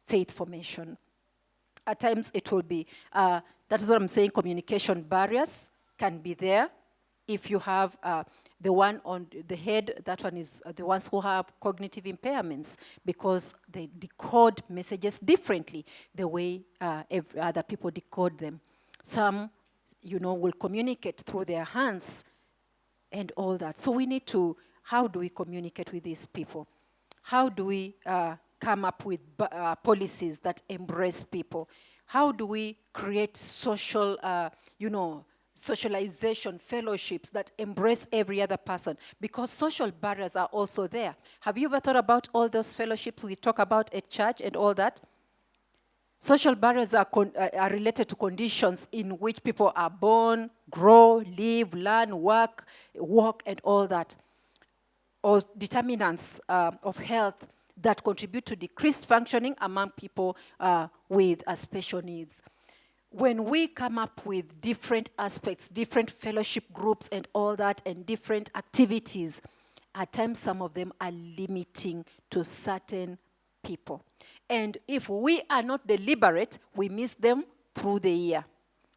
faith formation. At times it will be, that is what I'm saying, communication barriers can be there. If you have the one on the head, that one is the ones who have cognitive impairments, because they decode messages differently the way other people decode them. Some will communicate through their hands and all that. So we need to, how do we communicate with these people? How do we come up with policies that embrace people? How do we create social, socialization, fellowships that embrace every other person? Because social barriers are also there. Have you ever thought about all those fellowships we talk about at church and all that? Social barriers are related to conditions in which people are born, grow, live, learn, work, walk, and all that. Or determinants of health that contribute to decreased functioning among people with special needs. When we come up with different aspects, different fellowship groups and all that, and different activities, at times some of them are limiting to certain people. And if we are not deliberate, we miss them through the year.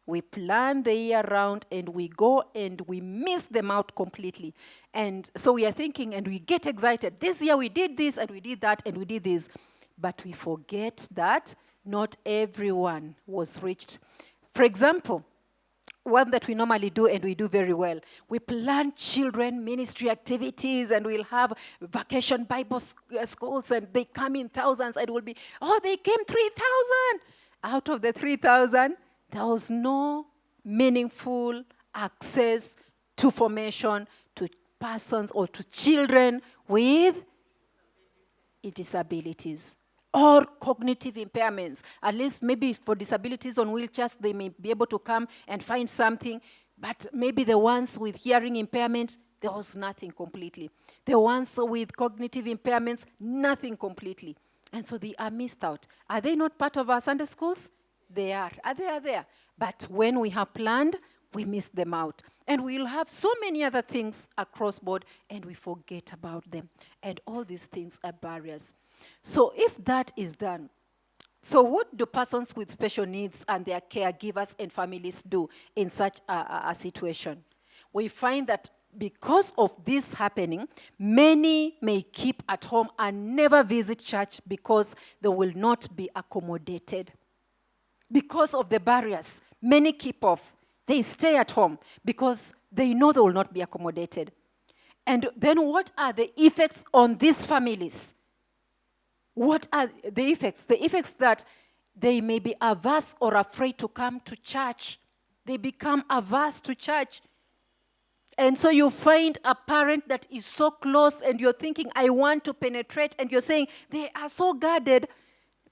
We plan the year round and we go and we miss them out completely. And so we are thinking and we get excited. This year we did this and we did that and we did this. But we forget that not everyone was reached. For example, one that we normally do and we do very well, we plan children ministry activities, and we'll have vacation Bible schools, and they come in thousands, and will be, they came 3,000. Out of the 3,000, there was no meaningful access to formation to persons or to children with disabilities or cognitive impairments. At least maybe for disabilities on wheelchairs, they may be able to come and find something, but maybe the ones with hearing impairment, there was nothing completely. The ones with cognitive impairments, nothing completely. And so they are missed out. Are they not part of our Sunday schools? They are. They are there. But when we have planned, we miss them out. And we'll have so many other things across board, and we forget about them. And all these things are barriers. So if that is done, so what do persons with special needs and their caregivers and families do in such a situation? We find that because of this happening, many may keep at home and never visit church because they will not be accommodated. Because of the barriers, many keep off. They stay at home because they know they will not be accommodated. And then what are the effects on these families? What are the effects? The effects that they may be averse or afraid to come to church. They become averse to church. And so you find a parent that is so close and you're thinking, I want to penetrate, and you're saying, they are so guarded.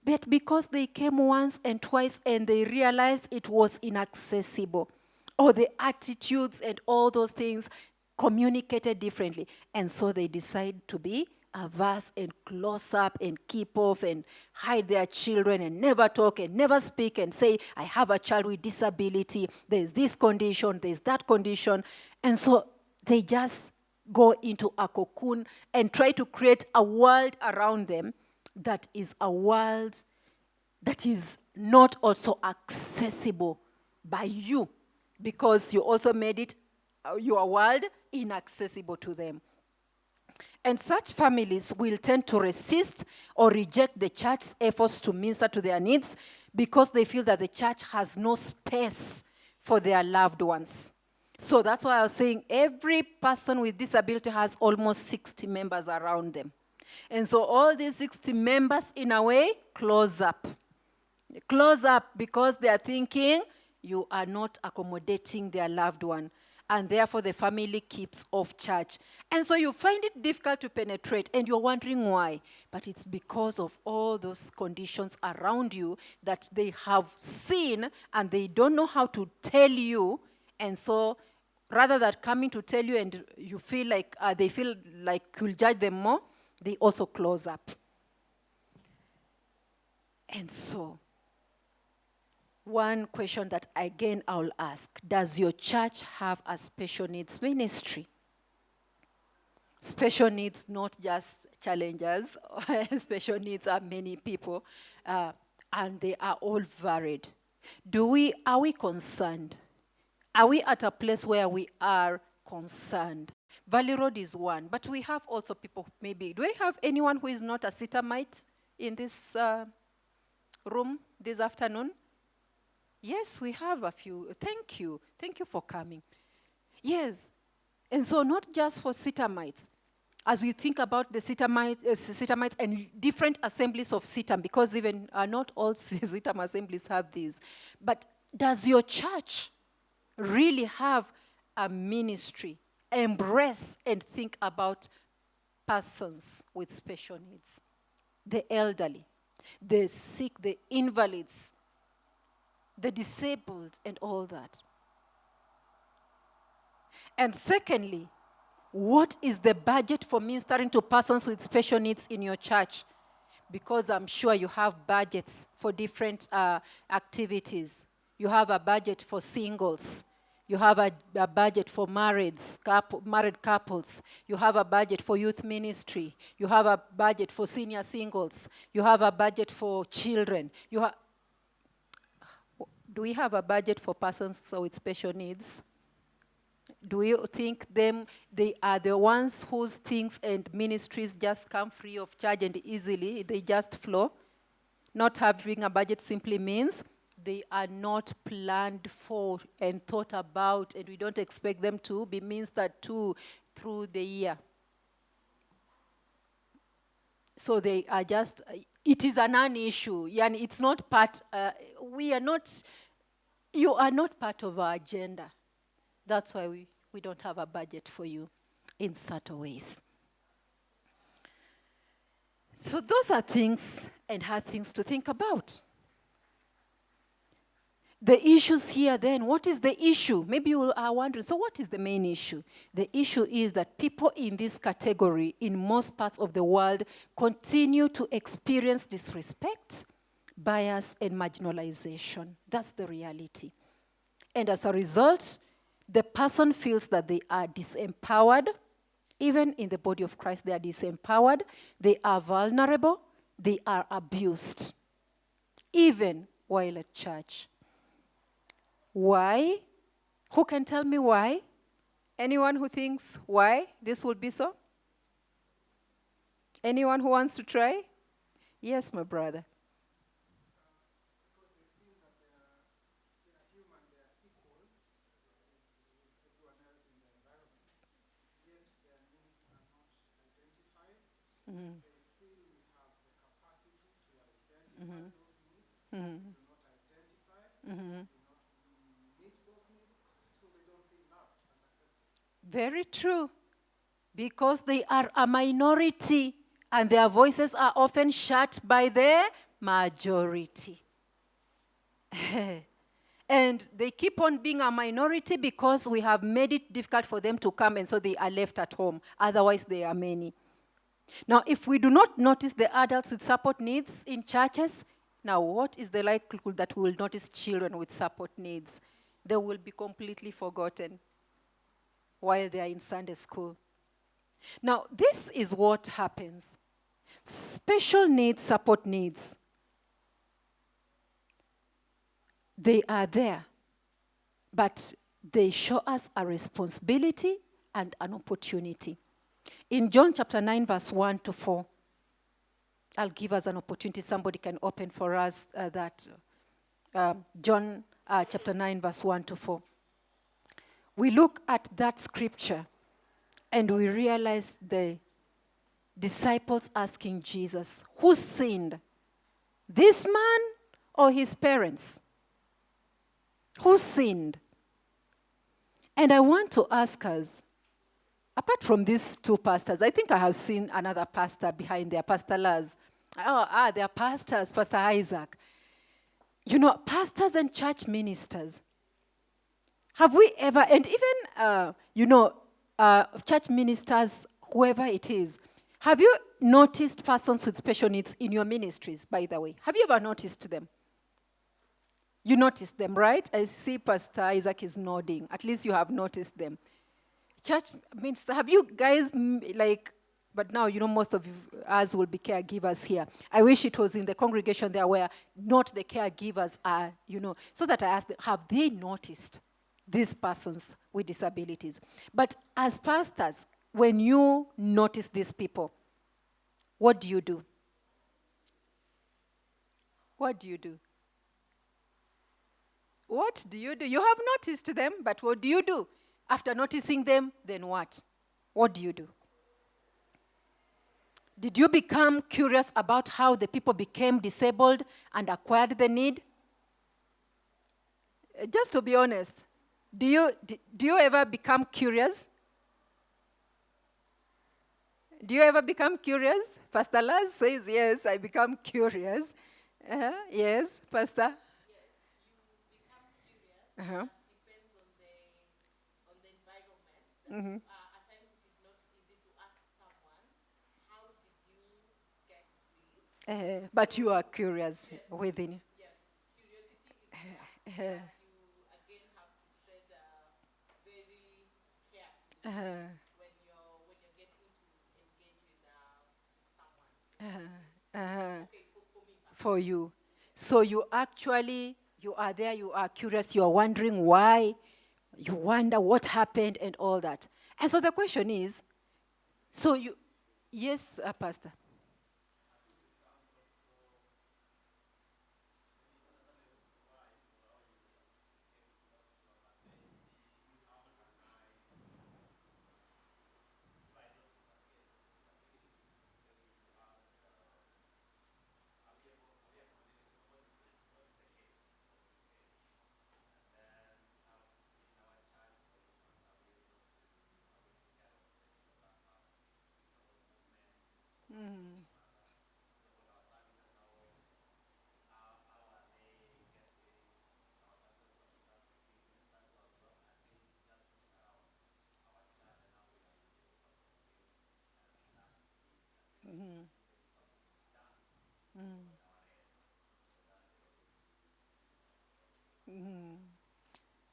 But because they came once and twice and they realized it was inaccessible, or the attitudes and all those things communicated differently. And so they decide to be averse and close up and keep off and hide their children and never talk and never speak and say, I have a child with disability, there's this condition, there's that condition. And so they just go into a cocoon and try to create a world around them that is a world that is not also accessible by you, because you also made it, your world, inaccessible to them. And such families will tend to resist or reject the church's efforts to minister to their needs because they feel that the church has no space for their loved ones. So that's why I was saying every person with disability has almost 60 members around them. And so all these 60 members, in a way, close up. Close up because they are thinking you are not accommodating their loved one. And therefore the family keeps off church. And so you find it difficult to penetrate, and you're wondering why. But it's because of all those conditions around you that they have seen and they don't know how to tell you. And so rather than coming to tell you and you feel like they feel like you'll judge them more, they also close up. And so one question that again I'll ask, does your church have a special needs ministry? Special needs, not just challengers. Special needs are many people, and they are all varied. Are we concerned? Are we at a place where we are concerned? Valley Road is one, but we have also people, maybe, do we have anyone who is not a Sitamite in this room this afternoon? Yes, we have a few. Thank you. Thank you for coming. Yes. And so not just for Sitamites. As we think about the Sitamites and different assemblies of Sitam, because even not all Sitam assemblies have these. But does your church really have a ministry, embrace and think about persons with special needs? The elderly, the sick, the invalids, the disabled, and all that. And secondly, what is the budget for ministering to persons with special needs in your church? Because I'm sure you have budgets for different activities. You have a budget for singles. You have a budget for married couples. You have a budget for youth ministry. You have a budget for senior singles. You have a budget for children. Do we have a budget for persons with special needs? Do you think they are the ones whose things and ministries just come free of charge and easily, they just flow? Not having a budget simply means they are not planned for and thought about, and we don't expect them to be ministered to through the year. So they are just, it is a non-issue. And it's not part, you are not part of our agenda. That's why we don't have a budget for you in certain ways. So those are things and hard things to think about. The issues here then, what is the issue? Maybe you are wondering, so what is the main issue? The issue is that people in this category in most parts of the world continue to experience disrespect, bias, and marginalization. That's the reality. And as a result, the person feels that they are disempowered. Even in the body of Christ, they are disempowered, they are vulnerable, they are abused, even while at church. Why? Who can tell me why? Anyone who thinks why this would be so? Anyone who wants to try? Yes, my brother. Because they feel that they are human, they are equal with everyone else in the environment, yet their needs are not identified. Mm-hmm. They feel we have the capacity to identify those needs, Mm-hmm. do not identify, Mm-hmm. do not meet those needs, so they don't feel loved and accepted. Very true. Because they are a minority and their voices are often shut by the majority. And they keep on being a minority because we have made it difficult for them to come, and so they are left at home. Otherwise, they are many. Now, if we do not notice the adults with support needs in churches, now what is the likelihood that we will notice children with support needs? They will be completely forgotten while they are in Sunday school. Now, this is what happens. Special needs, support needs, they are there, but they show us a responsibility and an opportunity. In John chapter 9, verse 1 to 4, I'll give us an opportunity. Somebody can open for us that. John chapter 9, verse 1 to 4. We look at that scripture and we realize the disciples asking Jesus, who sinned? This man or his parents? Who sinned? And I want to ask us, apart from these two pastors, I think I have seen another pastor behind there, Pastor Laz. They are pastors, Pastor Isaac. You know, pastors and church ministers. Have we ever, and even, church ministers, whoever it is, have you noticed persons with special needs in your ministries, by the way? Have you ever noticed them? You noticed them, right? I see Pastor Isaac is nodding. At least you have noticed them. Church minister, have you guys, but now, most of us will be caregivers here. I wish it was in the congregation there where not the caregivers are, so that I asked them, have they noticed these persons with disabilities? But as pastors, when you notice these people, what do you do? What do you do? What do you do? You have noticed them, but what do you do? After noticing them, then what? What do you do? Did you become curious about how the people became disabled and acquired the need? Just to be honest, do you ever become curious? Do you ever become curious? Pastor Laz says, yes, I become curious. Yes, Pastor? Yes, you become curious. Uh-huh. Depends on the environment. That, at times it is not easy to ask someone, how did you get this? But you are curious within you. Yes, curiosity is there, but you again have to tread very carefully when you're getting to engage with someone. Okay, for me, For you. So you are there, you are curious, you are wondering why, you wonder what happened and all that. And so the question is, yes, Pastor.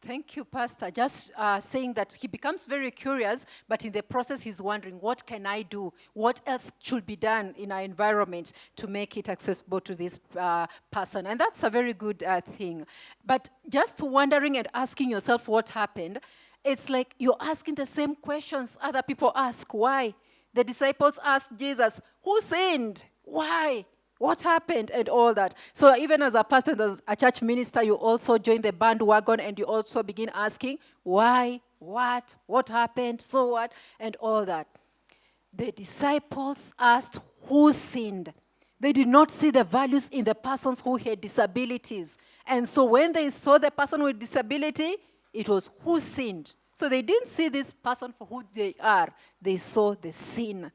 Thank you, Pastor. Just saying that he becomes very curious, but in the process, he's wondering, what can I do? What else should be done in our environment to make it accessible to this person? And that's a very good thing. But just wondering and asking yourself what happened, it's like you're asking the same questions other people ask. Why? The disciples asked Jesus, who sinned? Why? What happened and all that. So even as a pastor, as a church minister, you also join the bandwagon and you also begin asking, why, what happened, so what, and all that. The disciples asked, who sinned? They did not see the values in the persons who had disabilities. And so when they saw the person with disability, it was who sinned. So they didn't see this person for who they are. They saw the sin.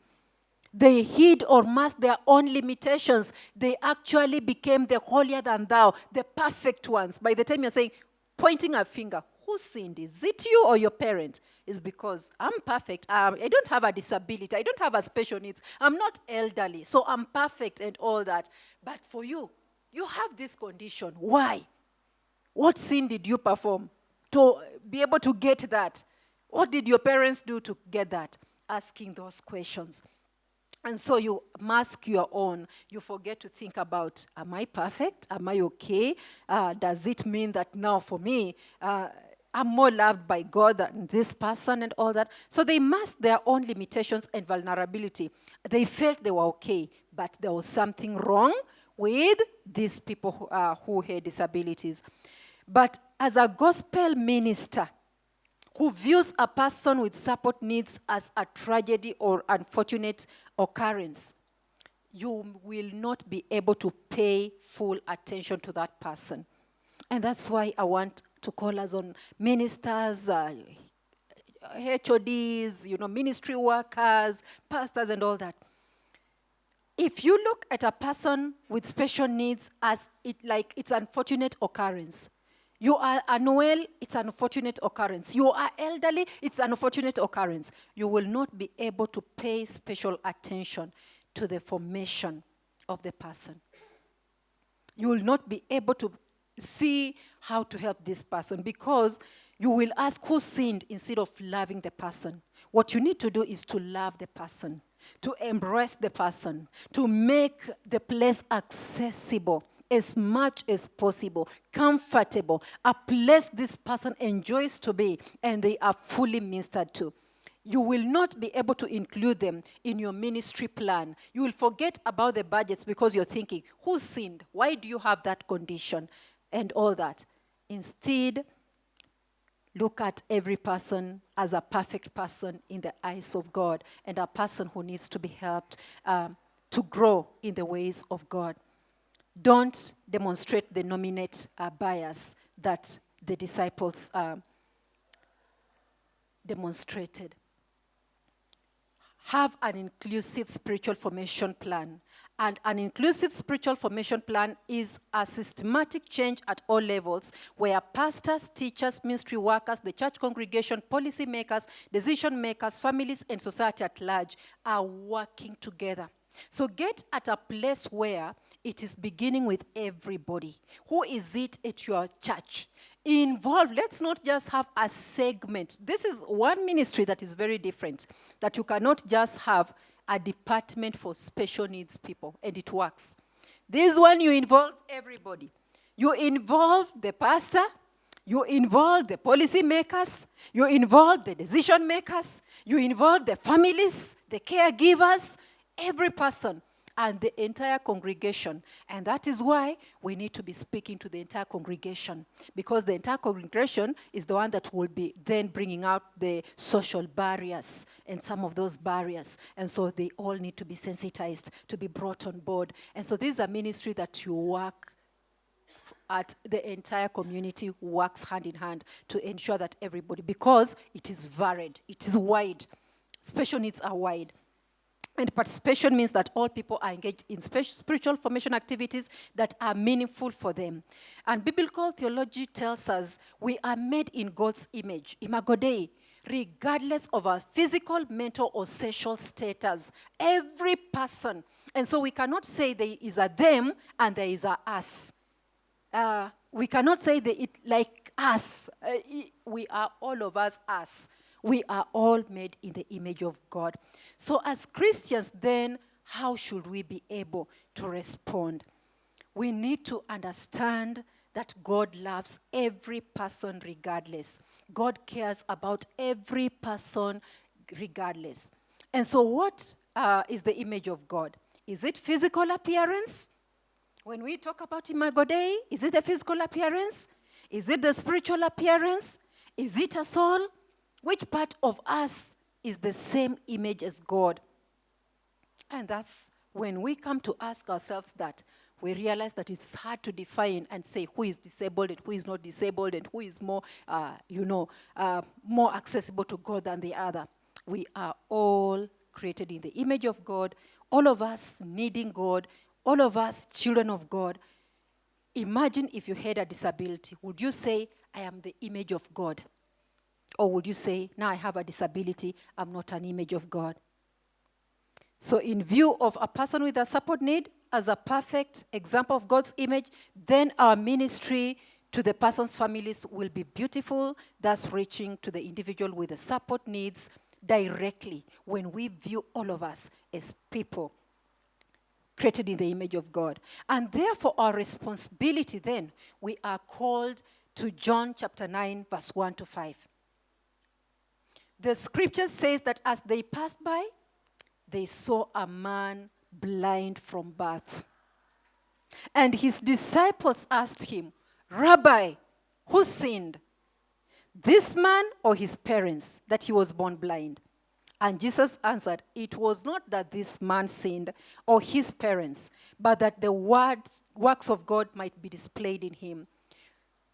They hid or masked their own limitations. They actually became the holier than thou, the perfect ones. By the time you're saying, pointing a finger, who sinned? Is it you or your parent? It's because I'm perfect. I don't have a disability. I don't have a special needs. I'm not elderly, so I'm perfect and all that. But for you, you have this condition. Why? What sin did you perform to be able to get that? What did your parents do to get that? Asking those questions. And so you mask your own. You forget to think about, am I perfect? Am I okay? Does it mean that now for me, I'm more loved by God than this person and all that? So they masked their own limitations and vulnerability. They felt they were okay, but there was something wrong with these people who had disabilities. But as a gospel minister, who views a person with support needs as a tragedy or unfortunate occurrence, you will not be able to pay full attention to that person. And that's why I want to call us on ministers, HODs, ministry workers, pastors and all that. If you look at a person with special needs as it's an unfortunate occurrence, you are unwell, it's an unfortunate occurrence. You are elderly, it's an unfortunate occurrence. You will not be able to pay special attention to the formation of the person. You will not be able to see how to help this person because you will ask who sinned instead of loving the person. What you need to do is to love the person, to embrace the person, to make the place accessible as much as possible, comfortable, a place this person enjoys to be, and they are fully ministered to. You will not be able to include them in your ministry plan. You will forget about the budgets because you're thinking, who sinned? Why do you have that condition? And all that. Instead, look at every person as a perfect person in the eyes of God and a person who needs to be helped to grow in the ways of God. Don't demonstrate the nominate bias that the disciples demonstrated. Have an inclusive spiritual formation plan. And an inclusive spiritual formation plan is a systematic change at all levels where pastors, teachers, ministry workers, the church congregation, policy makers, decision makers, families, and society at large are working together. So get at a place where it is beginning with everybody. Who is it at your church? Involve. Let's not just have a segment. This is one ministry that is very different, that you cannot just have a department for special needs people, and it works. This one, you involve everybody. You involve the pastor, you involve the policy makers, you involve the decision makers, you involve the families, the caregivers, every person, and the entire congregation. And that is why we need to be speaking to the entire congregation, because the entire congregation is the one that will be then bringing out the social barriers and some of those barriers. And so they all need to be sensitized, to be brought on board. And so this is a ministry that you work at, the entire community works hand in hand to ensure that everybody, because it is varied, it is wide. Special needs are wide. And participation means that all people are engaged in spiritual formation activities that are meaningful for them. And biblical theology tells us we are made in God's image, imago Dei, regardless of our physical, mental, or social status. Every person And so we cannot say there is a them and there is a us. We cannot say they it like us. We are all of us us. We are all made in the image of God. So as Christians then, how should we be able to respond? We need to understand that God loves every person regardless. God cares about every person regardless. And so what is the image of God? Is it physical appearance? When we talk about Imago Dei, is it the physical appearance? Is it the spiritual appearance? Is it a soul? Which part of us is the same image as God? And that's when we come to ask ourselves that, we realize that it's hard to define and say who is disabled and who is not disabled and who is more, more accessible to God than the other. We are all created in the image of God, all of us needing God, all of us children of God. Imagine if you had a disability. Would you say, I am the image of God? Or would you say, now I have a disability, I'm not an image of God? So in view of a person with a support need as a perfect example of God's image, then our ministry to the person's families will be beautiful, thus reaching to the individual with the support needs directly when we view all of us as people created in the image of God. And therefore our responsibility then, we are called to John chapter 9, verse 1 to 5. The scripture says that as they passed by, they saw a man blind from birth. And his disciples asked him, Rabbi, who sinned, this man or his parents, that he was born blind? And Jesus answered, it was not that this man sinned or his parents, but that the works of God might be displayed in him.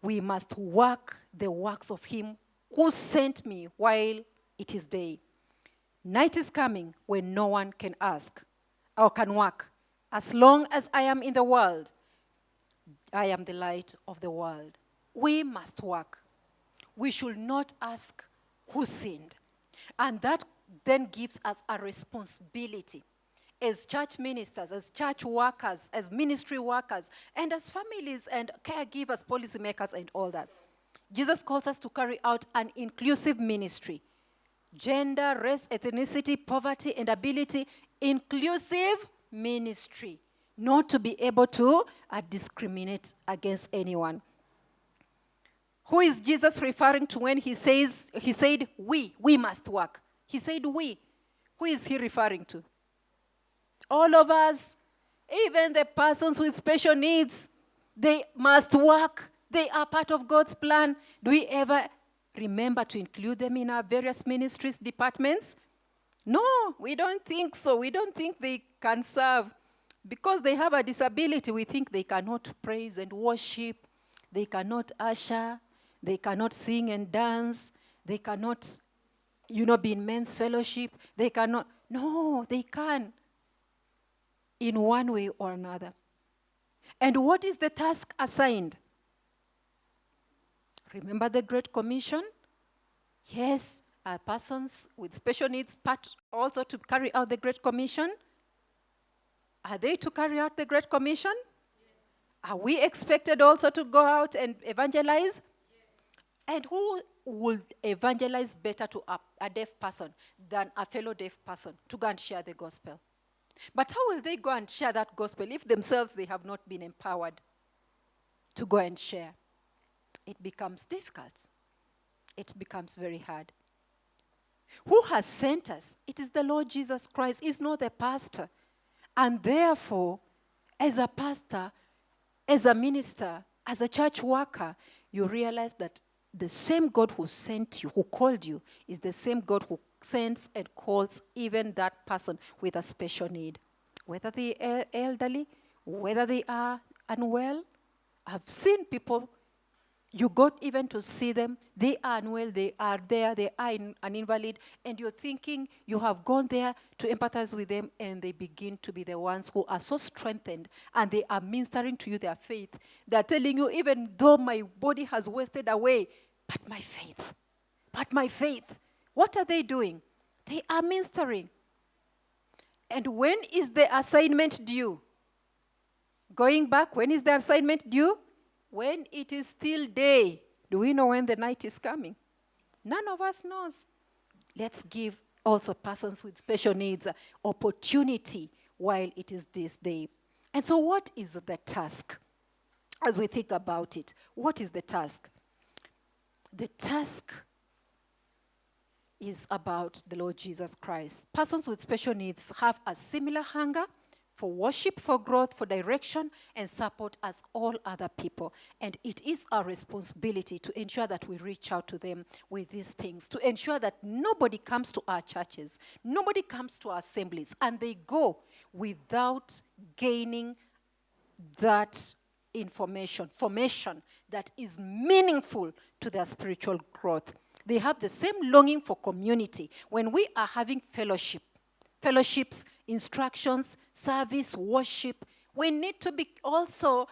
We must work the works of him who sent me while it is day. Night is coming when no one can ask or can work. As long as I am in the world, I am the light of the world. We must work. We should not ask who sinned. And that then gives us a responsibility as church ministers, as church workers, as ministry workers, and as families and caregivers, policymakers, and all that. Jesus calls us to carry out an inclusive ministry. Gender, race, ethnicity, poverty, and ability, inclusive ministry. Not to be able to discriminate against anyone. Who is Jesus referring to when he said, we must work? He said we. Who is he referring to? All of us, even the persons with special needs, they must work. They are part of God's plan. Do we ever remember to include them in our various ministries, departments? No, we don't think so. We don't think they can serve. Because they have a disability, we think they cannot praise and worship. They cannot usher. They cannot sing and dance. They cannot, be in men's fellowship. They cannot. No, they can. In one way or another. And what is the task assigned? Remember the Great Commission? Yes, persons with special needs part also to carry out the Great Commission. Are they to carry out the Great Commission? Yes. Are we expected also to go out and evangelize? Yes. And who would evangelize better to a deaf person than a fellow deaf person to go and share the gospel? But how will they go and share that gospel if themselves they have not been empowered to go and share? It becomes difficult. It becomes very hard. Who has sent us? It is the Lord Jesus Christ. It's not the pastor. And therefore, as a pastor, as a minister, as a church worker, you realize that the same God who sent you, who called you, is the same God who sends and calls even that person with a special need. Whether they are elderly, whether they are unwell. I've seen people, you got even to see them, they are unwell, they are there, they are an invalid, and you're thinking you have gone there to empathize with them, and they begin to be the ones who are so strengthened, and they are ministering to you their faith. They're telling you, even though my body has wasted away, but my faith. What are they doing? They are ministering. And when is the assignment due? Going back, when is the assignment due? When it is still day. Do we know when the night is coming? None of us knows. Let's give also persons with special needs opportunity while it is this day. And so what is the task? As we think about it, what is the task? The task is about the Lord Jesus Christ. Persons with special needs have a similar hunger for worship, for growth, for direction, and support as all other people. And it is our responsibility to ensure that we reach out to them with these things, to ensure that nobody comes to our churches, nobody comes to our assemblies, and they go without gaining that formation that is meaningful to their spiritual growth. They have the same longing for community. When we are having fellowships, instructions, service, worship, we need to be also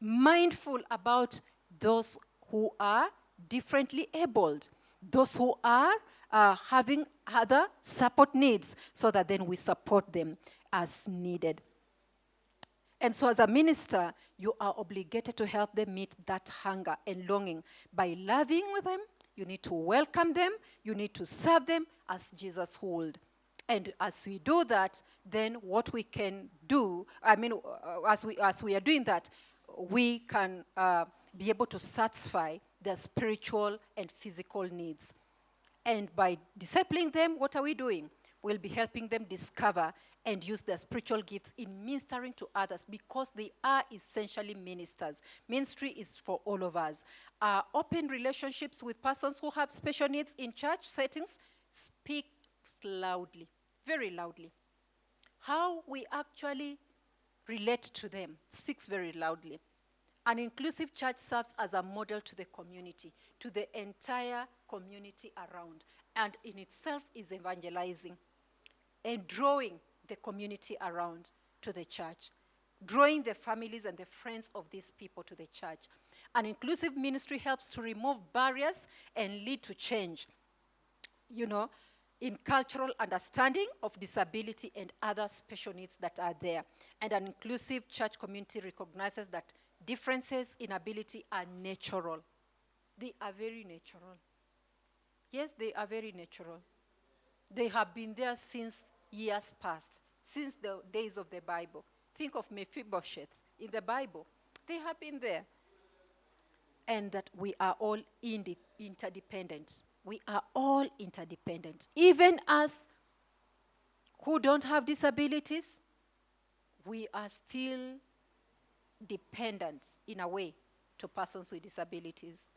mindful about those who are differently abled, those who are having other support needs, so that then we support them as needed. And so as a minister, you are obligated to help them meet that hunger and longing by loving them. You need to welcome them. You need to serve them as Jesus would. And as we do that, then what we can do, as we are doing that, we can be able to satisfy their spiritual and physical needs. And by discipling them, what are we doing? We'll be helping them discover and use their spiritual gifts in ministering to others, because they are essentially ministers. Ministry is for all of us. Open relationships with persons who have special needs in church settings speaks loudly, very loudly. How we actually relate to them speaks very loudly. An inclusive church serves as a model to the community, to the entire community around, and in itself is evangelizing and drawing the community around to the church, drawing the families and the friends of these people to the church. An inclusive ministry helps to remove barriers and lead to change, in cultural understanding of disability and other special needs that are there. And an inclusive church community recognizes that differences in ability are natural. They are very natural. Yes, they are very natural. They have been there since years past, since the days of the Bible. Think of Mephibosheth in the Bible. They have been there. And that we are all interdependent. We are all interdependent. Even us who don't have disabilities, we are still dependent in a way to persons with disabilities.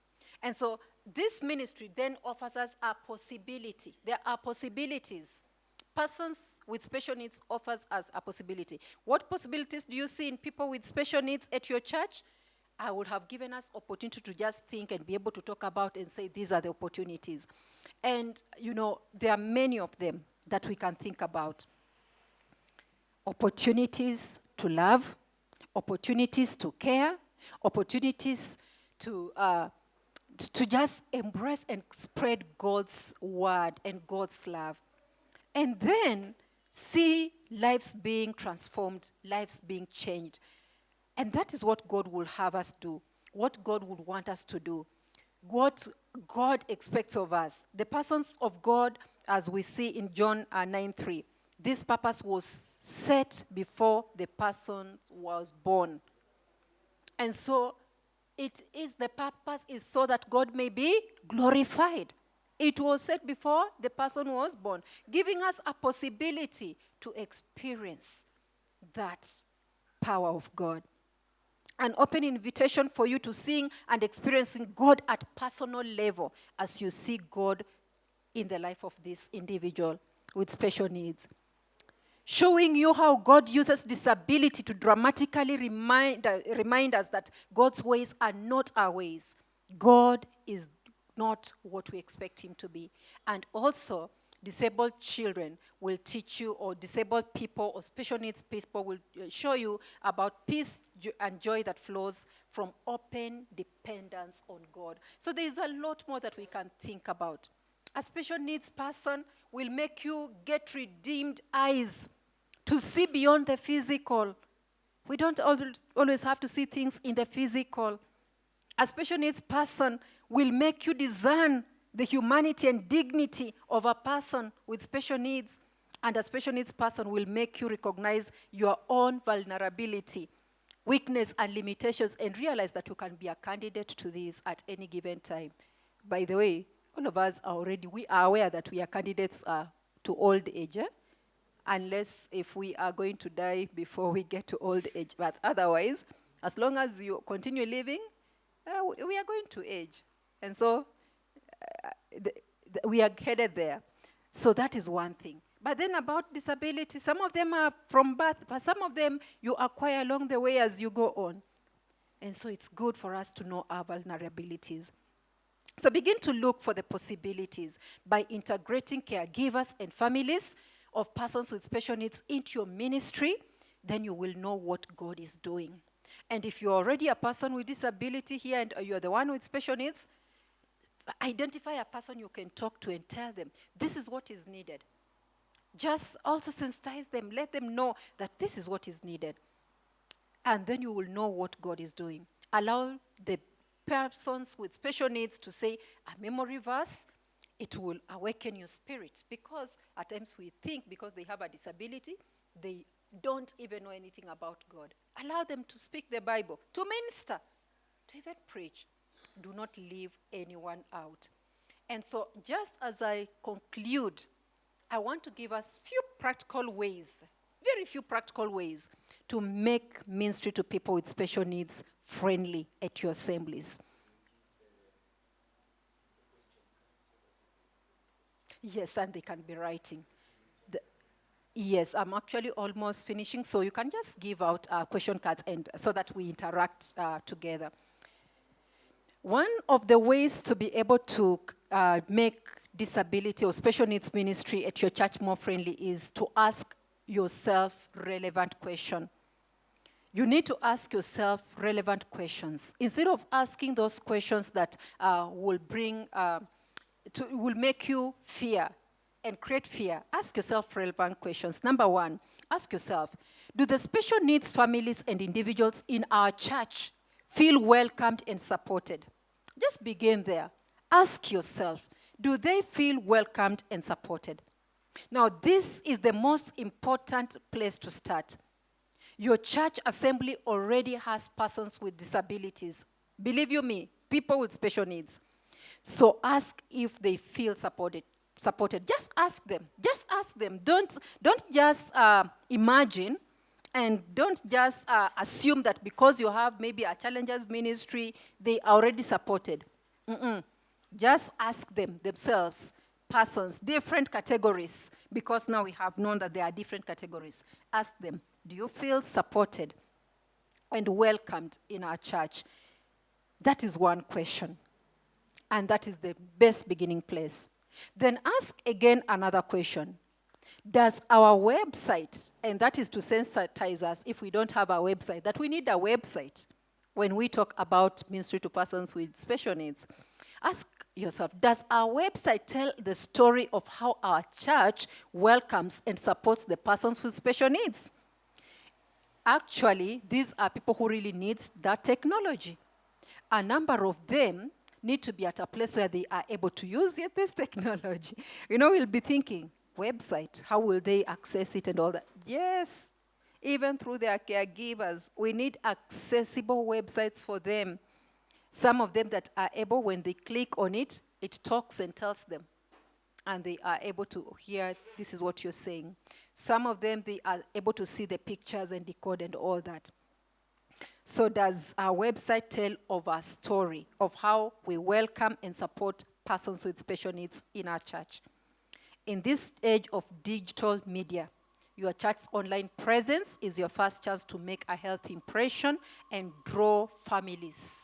And so this ministry then offers us a possibility. There are possibilities. Persons with special needs offers us a possibility. What possibilities do you see in people with special needs at your church? I would have given us opportunity to just think and be able to talk about and say these are the opportunities. And, there are many of them that we can think about. Opportunities to love, opportunities to care, opportunities to just embrace and spread God's word and God's love. And then see lives being transformed, lives being changed. And that is what God will have us do, what God would want us to do, what God expects of us. The persons of God, as we see in John 9:3, this purpose was set before the person was born. And so the purpose is so that God may be glorified. It was set before the person was born, giving us a possibility to experience that power of God. An open invitation for you to sing and experiencing God at personal level as you see God in the life of this individual with special needs. Showing you how God uses disability to dramatically remind us that God's ways are not our ways. God is not what we expect him to be. And also, disabled children will teach you, or disabled people or special needs people will show you about peace and joy that flows from open dependence on God. So there is a lot more that we can think about. A special needs person will make you get redeemed eyes to see beyond the physical. We don't always have to see things in the physical. A special needs person will make you discern the humanity and dignity of a person with special needs. And a special needs person will make you recognize your own vulnerability, weakness, and limitations, and realize that you can be a candidate to this at any given time. By the way, all of us we are aware that we are candidates to old age, unless if we are going to die before we get to old age. But otherwise, as long as you continue living, we are going to age. And so we are headed there. So that is one thing. But then about disability, some of them are from birth, but some of them you acquire along the way as you go on. And so it's good for us to know our vulnerabilities. So begin to look for the possibilities by integrating caregivers and families of persons with special needs into your ministry. Then you will know what God is doing. And if you're already a person with disability here and you're the one with special needs, identify a person you can talk to and tell them, this is what is needed. Just also sensitize them. Let them know that this is what is needed. And then you will know what God is doing. Allow the persons with special needs to say a memory verse. It will awaken your spirit. Because at times we think because they have a disability, they don't even know anything about God. Allow them to speak the Bible, to minister, to even preach. Do not leave anyone out. And so just as I conclude, I want to give us few practical ways, very few practical ways to make ministry to people with special needs friendly at your assemblies. Yes, and they can be writing. Yes, I'm actually almost finishing, so you can just give out question cards and so that we interact together. One of the ways to be able to make disability or special needs ministry at your church more friendly is to ask yourself relevant questions. You need to ask yourself relevant questions. Instead of asking those questions that will make you fear and create fear, ask yourself relevant questions. Number one, ask yourself, do the special needs families and individuals in our church feel welcomed and supported? Just begin there. Ask yourself, do they feel welcomed and supported? Now, this is the most important place to start. Your church assembly already has persons with disabilities. Believe you me, people with special needs. So ask if they feel supported. Just ask them. Just ask them. Don't just imagine, and don't just assume that because you have maybe a challenges ministry, they are already supported. Just ask them themselves, persons, different categories, because now we have known that there are different categories. Ask them, do you feel supported and welcomed in our church? That is one question. And that is the best beginning place. Then ask again another question. Does our website, and that is to sensitize us if we don't have a website, that we need a website when we talk about ministry to persons with special needs. Ask yourself, does our website tell the story of how our church welcomes and supports the persons with special needs? Actually, these are people who really need that technology. A number of them need to be at a place where they are able to use this technology. We'll be thinking, website, how will they access it and all that? Yes, even through their caregivers, we need accessible websites for them. Some of them that are able, when they click on it, it talks and tells them. And they are able to hear, this is what you're saying. Some of them, they are able to see the pictures and decode and all that. So does our website tell of our story of how we welcome and support persons with special needs in our church? In this age of digital media, your church's online presence is your first chance to make a healthy impression and draw families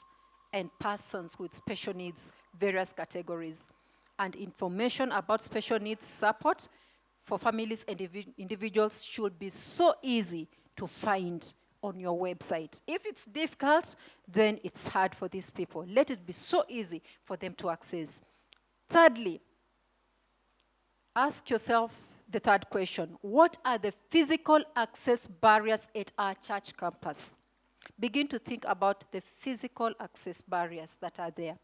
and persons with special needs, various categories. And information about special needs support for families and individuals should be so easy to find on your website. If it's difficult, then it's hard for these people. Let it be so easy for them to access. Thirdly, ask yourself the third question. What are the physical access barriers at our church campus? Begin to think about the physical access barriers that are there.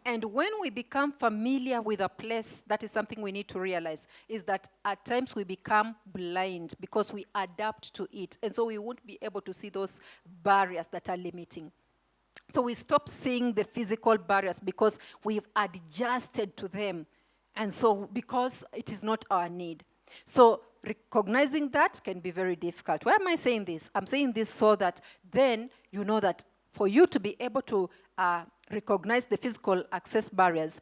And when we become familiar with a place, that is something we need to realize, is that at times we become blind because we adapt to it. And so we won't be able to see those barriers that are limiting. So we stop seeing the physical barriers because we've adjusted to them. And so because it is not our need. So recognizing that can be very difficult. Why am I saying this? I'm saying this so that then you know that for you to be able to recognize the physical access barriers,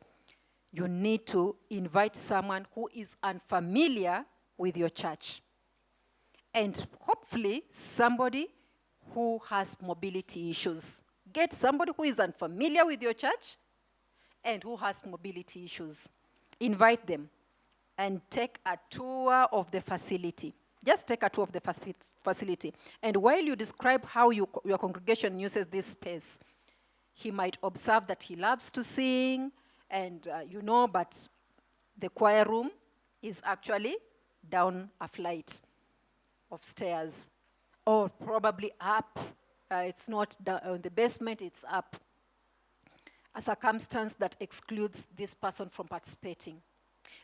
you need to invite someone who is unfamiliar with your church. And hopefully somebody who has mobility issues. Get somebody who is unfamiliar with your church and who has mobility issues. Invite them and take a tour of the facility. Just take a tour of the facility. And while you describe how your congregation uses this space, he might observe that he loves to sing, and but the choir room is actually down a flight of stairs, or probably up. It's not down in the basement, it's up. A circumstance that excludes this person from participating.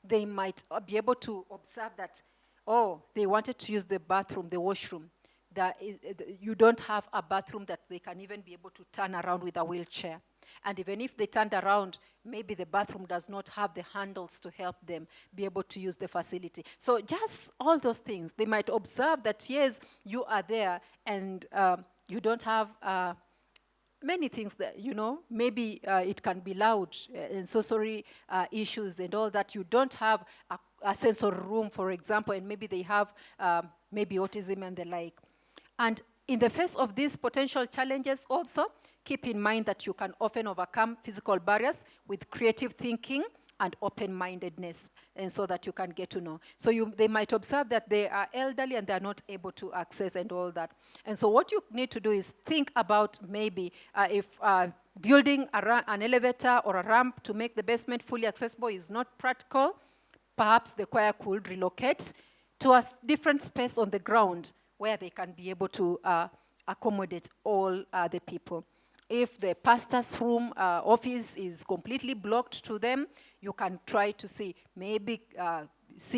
They might be able to observe that, they wanted to use the bathroom, the washroom. You don't have a bathroom that they can even be able to turn around with a wheelchair. And even if they turned around, maybe the bathroom does not have the handles to help them be able to use the facility. So just all those things. They might observe that, yes, you are there and you don't have many things that, maybe it can be loud and sensory issues and all that. You don't have a sensory room, for example, and maybe they have maybe autism and the like. And in the face of these potential challenges also, keep in mind that you can often overcome physical barriers with creative thinking and open-mindedness, and so that you can get to know. So they might observe that they are elderly and they're not able to access and all that. And so what you need to do is think about maybe if building an elevator or a ramp to make the basement fully accessible is not practical, perhaps the choir could relocate to a different space on the ground where they can be able to accommodate all the people. If the pastor's room office is completely blocked to them, you can try to see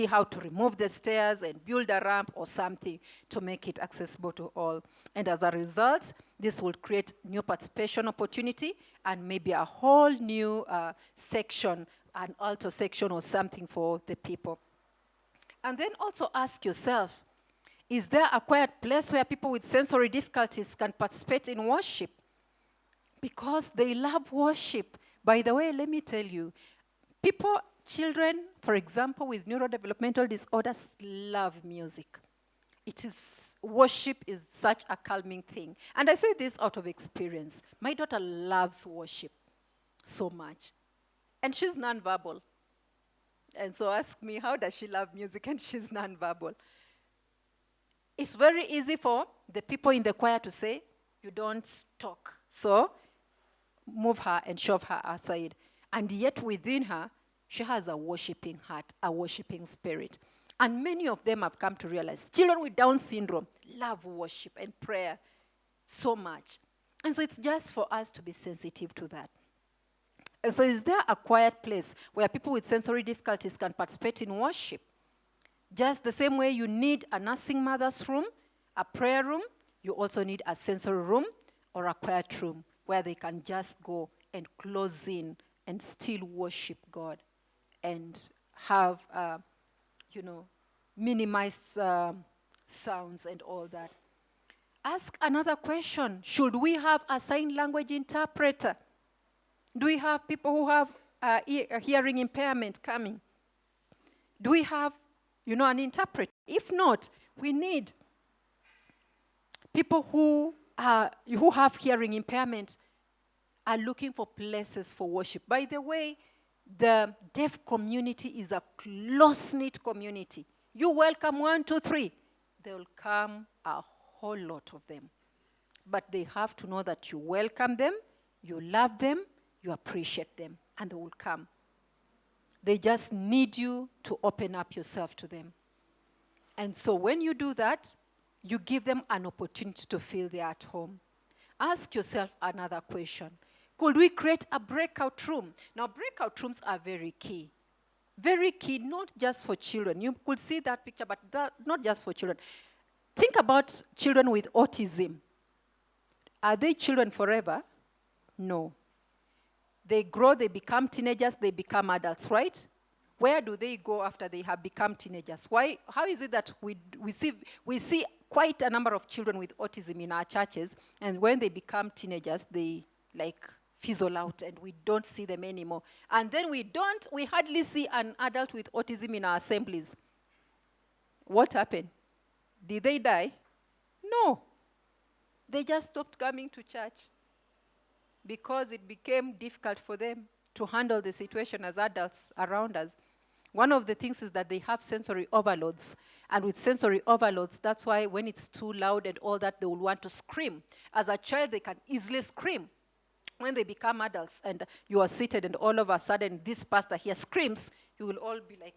how to remove the stairs and build a ramp or something to make it accessible to all. And as a result, this will create new participation opportunity and maybe a whole new section, an alto section or something for the people. And then also ask yourself, is there a quiet place where people with sensory difficulties can participate in worship? Because they love worship. By the way, let me tell you, children, for example, with neurodevelopmental disorders, love music. Worship is such a calming thing. And I say this out of experience. My daughter loves worship so much. And she's nonverbal. And so ask me, how does she love music and she's nonverbal? It's very easy for the people in the choir to say, you don't talk. So move her and shove her aside. And yet within her, she has a worshiping heart, a worshiping spirit. And many of them have come to realize, children with Down syndrome love worship and prayer so much. And so it's just for us to be sensitive to that. And so is there a quiet place where people with sensory difficulties can participate in worship? Just the same way you need a nursing mother's room, a prayer room, you also need a sensory room or a quiet room where they can just go and close in and still worship God and have, minimized sounds and all that. Ask another question. Should we have a sign language interpreter? Do we have people who have a hearing impairment coming? Do we have, an interpreter? If not, we need people who have hearing impairment are looking for places for worship. By the way, the deaf community is a close-knit community. You welcome 1, 2, 3. There will come a whole lot of them. But they have to know that you welcome them, you love them, you appreciate them, and they will come. They just need you to open up yourself to them. And so when you do that, you give them an opportunity to feel they're at home. Ask yourself another question. Could we create a breakout room? Now, breakout rooms are very key. Very key, not just for children. You could see that picture, but not just for children. Think about children with autism. Are they children forever? No. They grow, they become teenagers, they become adults, right? Where do they go after they have become teenagers? Why? How is it that we see quite a number of children with autism in our churches, and when they become teenagers, they fizzle out and we don't see them anymore. And then we hardly see an adult with autism in our assemblies. What happened? Did they die? No. They just stopped coming to church because it became difficult for them to handle the situation as adults around us. One of the things is that they have sensory overloads. And with sensory overloads, that's why when it's too loud and all that, they will want to scream. As a child, they can easily scream. When they become adults and you are seated and all of a sudden this pastor here screams, you will all be like,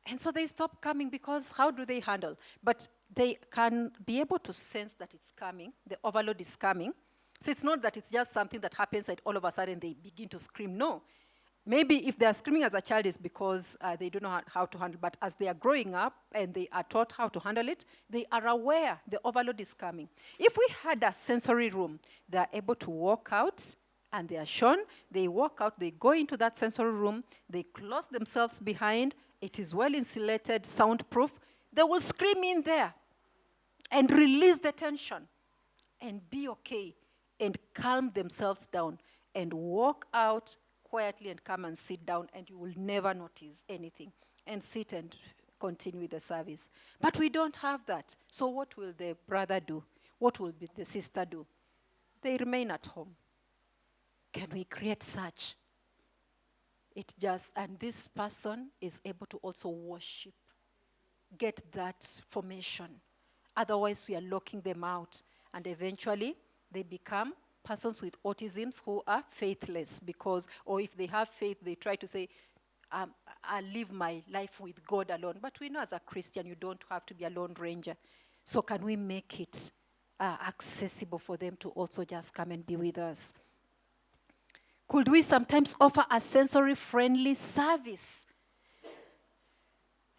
And so they stop coming because how do they handle? But they can be able to sense that it's coming, the overload is coming. So it's not that it's just something that happens and all of a sudden they begin to scream. No. Maybe if they are screaming as a child is because they don't know how to handle. But as they are growing up and they are taught how to handle it, they are aware the overload is coming. If we had a sensory room, they are able to walk out and they are shown. They walk out, they go into that sensory room, they close themselves behind. It is well insulated, soundproof. They will scream in there and release the tension and be okay and calm themselves down and walk out quietly and come and sit down, and you will never notice anything, and sit and continue with the service. But we don't have that. So what will the brother do? What will the sister do? They remain at home. Can we create such? And this person is able to also worship, get that formation. Otherwise, we are locking them out, and eventually they become persons with autisms who are faithless or if they have faith, they try to say, I live my life with God alone. But we know as a Christian, you don't have to be a lone ranger. So can we make it accessible for them to also just come and be with us? Could we sometimes offer a sensory-friendly service?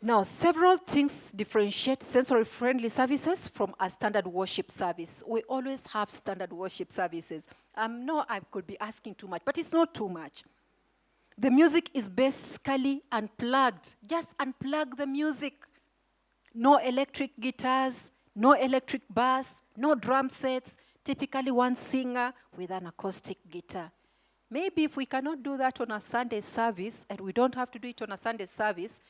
Now, several things differentiate sensory-friendly services from a standard worship service. We always have standard worship services. No, I could be asking too much, but it's not too much. The music is basically unplugged. Just unplug the music. No electric guitars, no electric bass, no drum sets, typically one singer with an acoustic guitar. Maybe if we cannot do that on a Sunday service, and we don't have to do it on a Sunday service,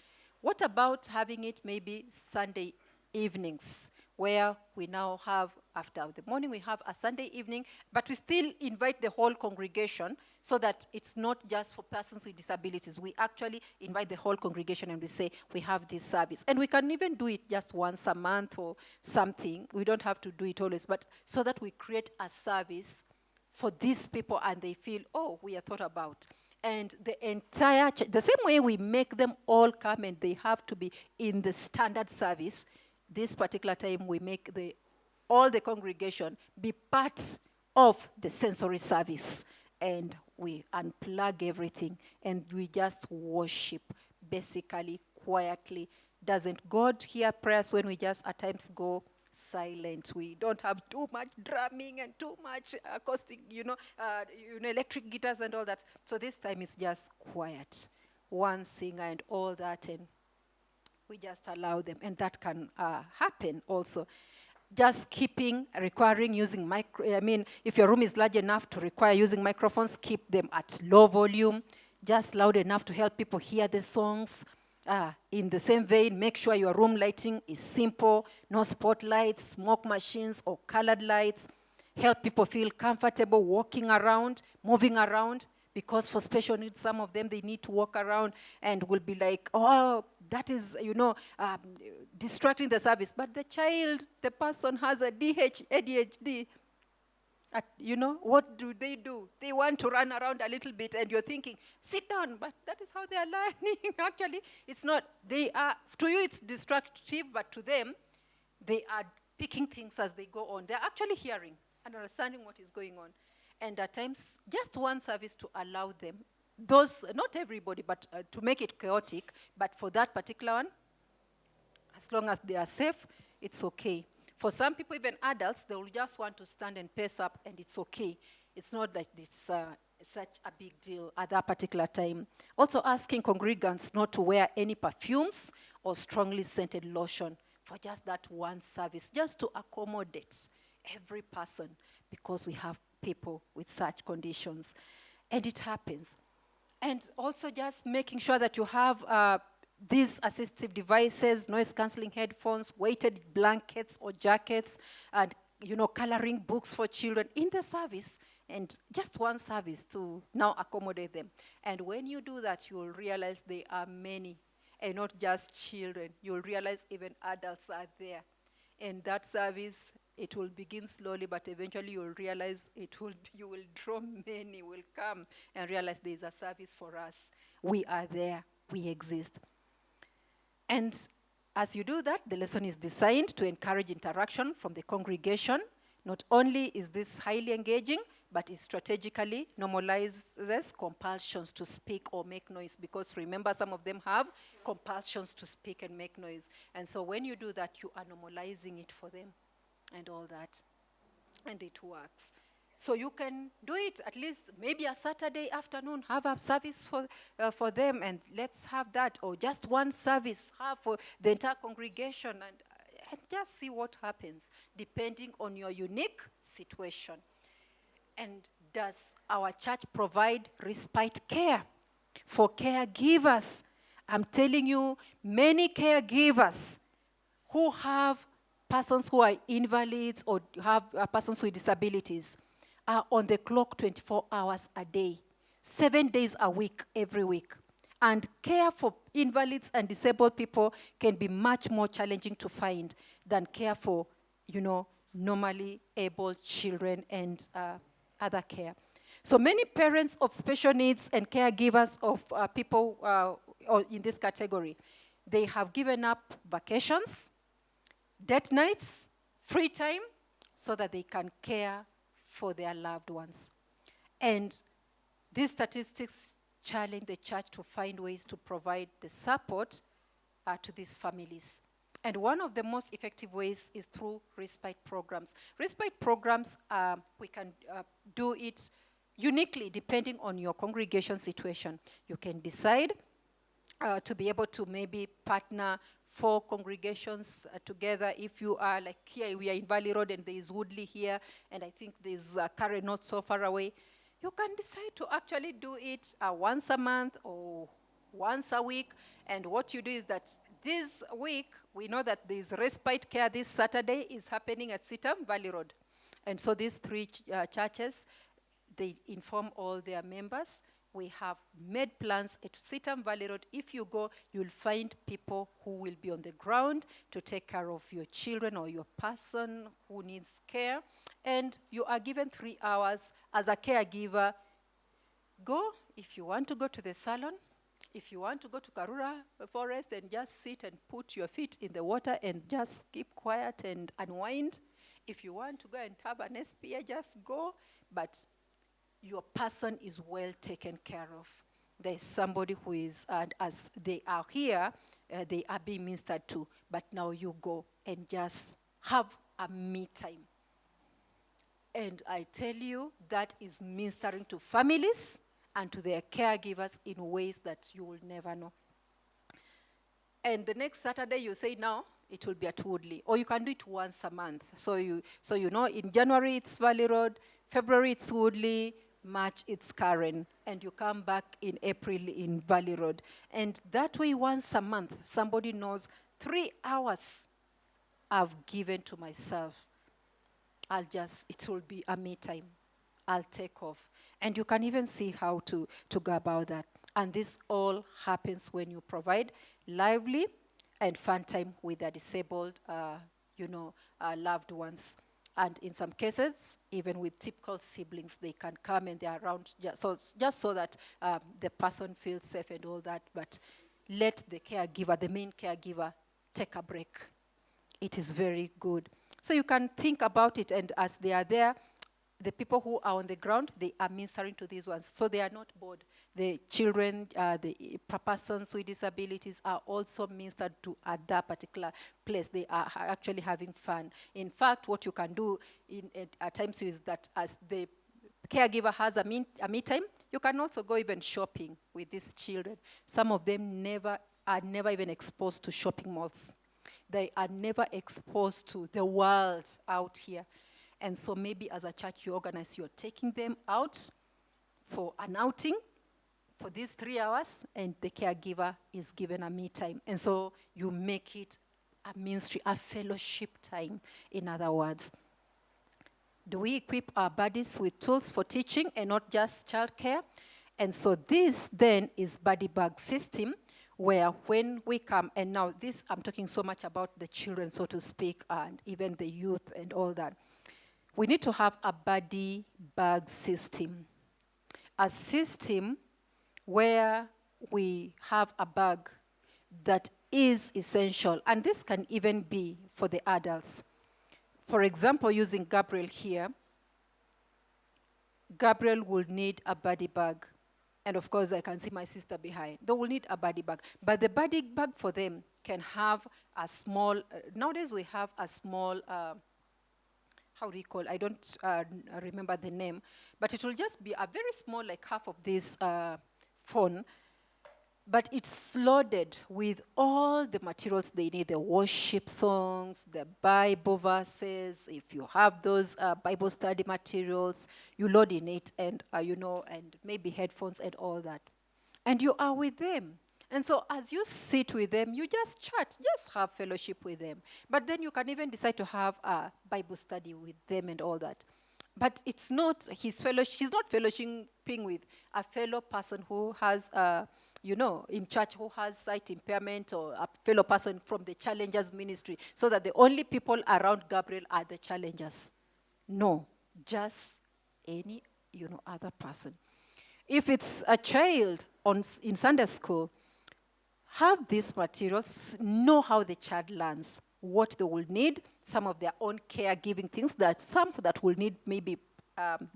what about having it maybe Sunday evenings, where we now have, after the morning, we have a Sunday evening, but we still invite the whole congregation so that it's not just for persons with disabilities. We actually invite the whole congregation and we say, we have this service. And we can even do it just once a month or something. We don't have to do it always, but so that we create a service for these people and they feel, oh, we are thought about. And the entire church, the same way we make them all come and they have to be in the standard service, this particular time we make all the congregation be part of the sensory service. And we unplug everything and we just worship, basically, quietly. Doesn't God hear prayers when we just at times go silent? We don't have too much drumming and too much acoustic, electric guitars and all that. So this time is just quiet. One singer and all that, and we just allow them. And that can happen also. Just requiring using if your room is large enough to require using microphones, keep them at low volume, just loud enough to help people hear the songs. In the same vein, make sure your room lighting is simple, no spotlights, smoke machines, or colored lights. Help people feel comfortable walking around, moving around, because for special needs, some of them, they need to walk around and will be like, oh, that is, distracting the service. But the person has a ADHD. what do? They want to run around a little bit, and you're thinking, sit down, but that is how they are learning. Actually, it's not. To you, it's destructive, but to them, they are picking things as they go on. They're actually hearing and understanding what is going on. And at times, just one service to allow them, not everybody, but to make it chaotic, but for that particular one, as long as they are safe, it's okay. For some people, even adults, they will just want to stand and pace up, and it's okay. It's not like it's such a big deal at that particular time. Also asking congregants not to wear any perfumes or strongly scented lotion for just that one service, just to accommodate every person, because we have people with such conditions. And it happens. And also just making sure that you have these assistive devices, noise-canceling headphones, weighted blankets or jackets, and coloring books for children in the service, and just one service to now accommodate them. And when you do that, you will realize there are many, and not just children. You will realize even adults are there. And that service, it will begin slowly, but eventually you will realize you will draw many, will come and realize there is a service for us. We are there. We exist. And as you do that, the lesson is designed to encourage interaction from the congregation. Not only is this highly engaging, but it strategically normalizes compulsions to speak or make noise, because remember, some of them have compulsions to speak and make noise. And so when you do that, you are normalizing it for them and all that. And it works. So you can do it at least maybe a Saturday afternoon, have a service for them, and let's have that. Or just one service have for the entire congregation, and just see what happens, depending on your unique situation. And does our church provide respite care for caregivers? I'm telling you, many caregivers who have persons who are invalids or have persons with disabilities are on the clock 24 hours a day, 7 days a week, every week. And care for invalids and disabled people can be much more challenging to find than care for, normally able children and other care. So many parents of special needs and caregivers of people in this category, they have given up vacations, date nights, free time, so that they can care for their loved ones. And these statistics challenge the church to find ways to provide the support to these families. And one of the most effective ways is through respite programs. Respite programs, we can do it uniquely depending on your congregation situation. You can decide to be able to maybe partner 4 congregations together. If you are like here, we are in Valley Road, and there is Woodley here, and I think there's Karen not so far away. You can decide to actually do it once a month or once a week. And what you do is that this week, we know that there's respite care this Saturday is happening at Sitam, Valley Road. And so these 3 churches, they inform all their members. We have made plans at Sitam Valley Road. If you go, you'll find people who will be on the ground to take care of your children or your person who needs care. And you are given 3 hours as a caregiver. Go, if you want to go to the salon, if you want to go to Karura Forest and just sit and put your feet in the water and just keep quiet and unwind. If you want to go and have an SPA, just go. But your person is well taken care of. There's somebody who is, as they are here, they are being ministered to, but now you go and just have a me time. And I tell you, that is ministering to families and to their caregivers in ways that you will never know. And the next Saturday, you say, now, it will be at Woodley. Or you can do it once a month. So you know, in January, it's Valley Road. February, it's Woodley. March, it's Karen, and you come back in April in Valley Road. And that way, once a month, somebody knows 3 hours I've given to myself. It will be a me time. I'll take off. And you can even see how to go about that. And this all happens when you provide lively and fun time with the disabled, loved ones. And in some cases, even with typical siblings, they can come and they're around just so that the person feels safe and all that. But let the caregiver, the main caregiver, take a break. It is very good. So you can think about it, and as they are there, the people who are on the ground, they are ministering to these ones. So they are not bored. The children, the persons with disabilities are also ministered to at that particular place. They are actually having fun. In fact, what you can do at times is that as the caregiver has a me time, you can also go even shopping with these children. Some of them are never even exposed to shopping malls. They are never exposed to the world out here. And so maybe as a church you organize, you're taking them out for an outing for these 3 hours, and the caregiver is given a me time. And so you make it a ministry, a fellowship time, in other words. Do we equip our bodies with tools for teaching and not just childcare? And so this then is body bag system, where when we come, and now this, I'm talking so much about the children, so to speak, and even the youth and all that. We need to have a body bag system. A system where we have a bag that is essential. And this can even be for the adults. For example, using Gabriel here, Gabriel will need a body bag. And of course, I can see my sister behind. They will need a body bag. But the body bag for them can have a small, nowadays we have a small, how do you call it? I don't remember the name. But it will just be a very small, like half of this phone. But it's loaded with all the materials they need, the worship songs, the Bible verses. If you have those Bible study materials, you load in it, and and maybe headphones and all that. And you are with them. And so as you sit with them, you just chat, just have fellowship with them. But then you can even decide to have a Bible study with them and all that. But it's not his fellowship. He's not fellowshipping with a fellow person who has in church, who has sight impairment, or a fellow person from the Challengers ministry, so that the only people around Gabriel are the Challengers. No, just any, other person. If it's a child in Sunday school, have these materials, know how the child learns, what they will need, some of their own caregiving things, some that will need maybe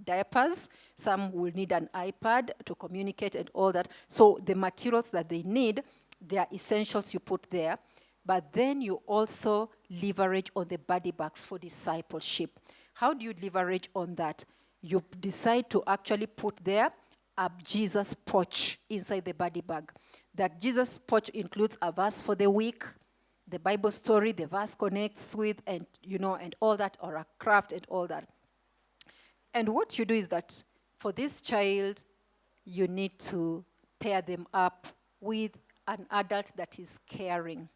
diapers, some will need an iPad to communicate and all that. So the materials that they need, they are essentials you put there. But then you also leverage on the body bags for discipleship. How do you leverage on that? You decide to actually put there a Jesus pouch inside the body bag. That Jesus pouch includes a verse for the week, the Bible story, the verse connects with, and all that, or a craft and all that. And what you do is that for this child, you need to pair them up with an adult that is caring.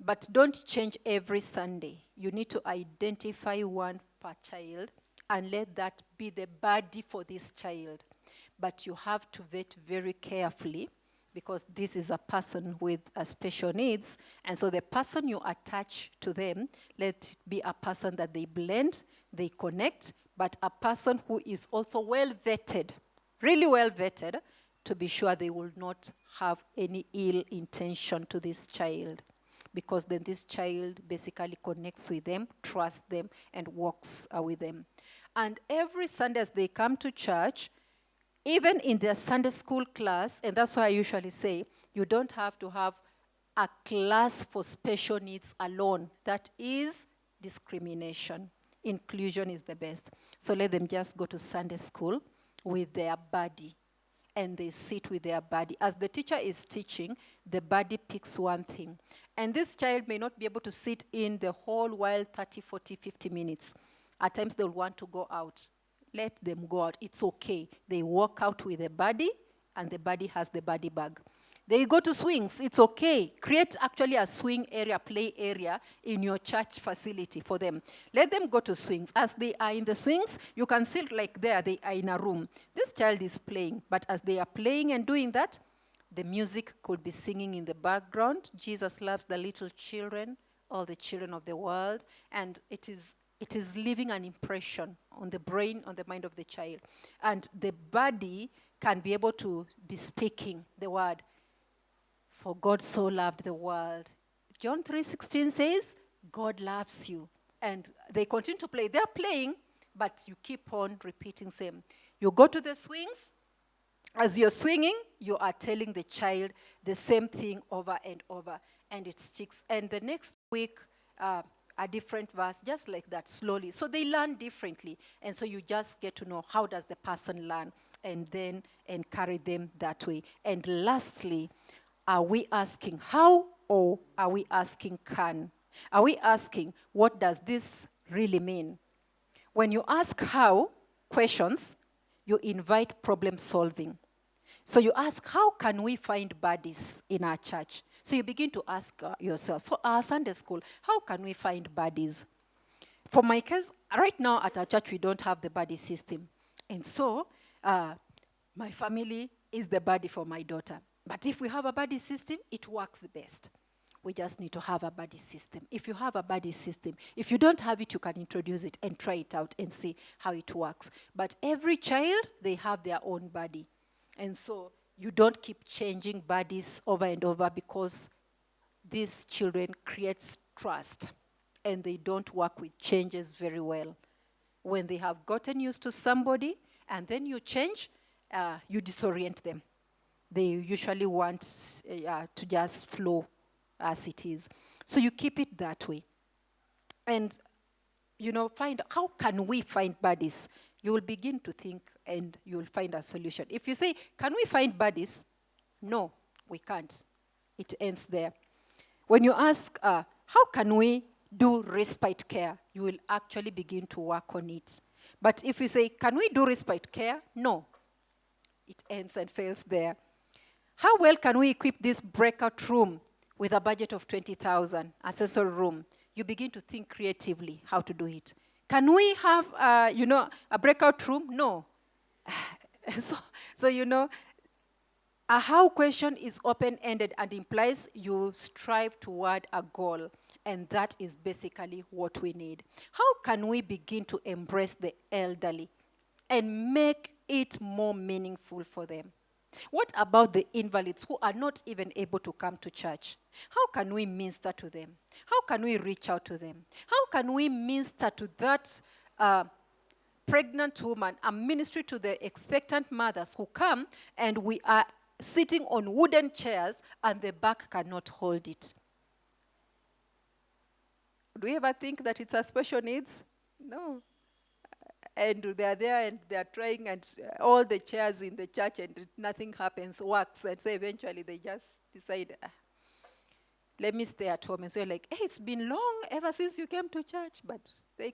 But don't change every Sunday. You need to identify one per child and let that be the buddy for this child. But you have to vet very carefully, because this is a person with special needs. And so the person you attach to them, let it be a person that they blend, they connect, but a person who is also well vetted, really well vetted, to be sure they will not have any ill intention to this child. Because then this child basically connects with them, trusts them, and walks with them. And every Sunday as they come to church, even in their Sunday school class, and that's why I usually say, you don't have to have a class for special needs alone. That is discrimination. Inclusion is the best. So let them just go to Sunday school with their buddy, and they sit with their buddy. As the teacher is teaching, the buddy picks one thing. And this child may not be able to sit in the whole while 30, 40, 50 minutes. At times they'll want to go out. Let them go out. It's okay. They walk out with the buddy, and the buddy has the buddy bag. They go to swings. It's okay. Create actually a swing area, play area in your church facility for them. Let them go to swings. As they are in the swings, you can see like there, they are in a room. This child is playing, but as they are playing and doing that, the music could be singing in the background. Jesus loves the little children, all the children of the world, and it is It is leaving an impression on the brain, on the mind of the child. And the body can be able to be speaking the word, for God so loved the world. John 3:16 says, God loves you. And they continue to play. They're playing, but you keep on repeating same. You go to the swings. As you're swinging, you are telling the child the same thing over and over, and it sticks. And the next week, a different verse, just like that, slowly. So they learn differently, and so you just get to know how does the person learn, and then encourage them that way. And lastly, are we asking how, or are we asking can? Are we asking what does this really mean? When you ask how questions, you invite problem solving. So you ask, how can we find buddies in our church? So you begin to ask yourself, for our Sunday school, how can we find buddies? For my case, right now at our church, we don't have the buddy system. And so my family is the buddy for my daughter. But if we have a buddy system, it works the best. We just need to have a buddy system. If you have a buddy system, if you don't have it, you can introduce it and try it out and see how it works. But every child, they have their own buddy. And so you don't keep changing buddies over and over, because these children create trust and they don't work with changes very well. When they have gotten used to somebody and then you change, you disorient them. They usually want to just flow as it is. So you keep it that way. And, find how can we find buddies? You will begin to think and you will find a solution. If you say, can we find buddies? No, we can't. It ends there. When you ask, how can we do respite care? You will actually begin to work on it. But if you say, can we do respite care? No. It ends and fails there. How well can we equip this breakout room with a budget of 20,000, a sensory room? You begin to think creatively how to do it. Can we have, a breakout room? No. So, a how question is open-ended and implies you strive toward a goal. And that is basically what we need. How can we begin to embrace the elderly and make it more meaningful for them? What about the invalids who are not even able to come to church? How can we minister to them? How can we reach out to them? How can we minister to that pregnant woman, a ministry to the expectant mothers who come and we are sitting on wooden chairs and the back cannot hold it? Do you ever think that it's a special needs? No. And they're there and they're trying, and all the chairs in the church and nothing happens, works. And so eventually they just decide, let me stay at home. And so you're like, hey, it's been long ever since you came to church. But they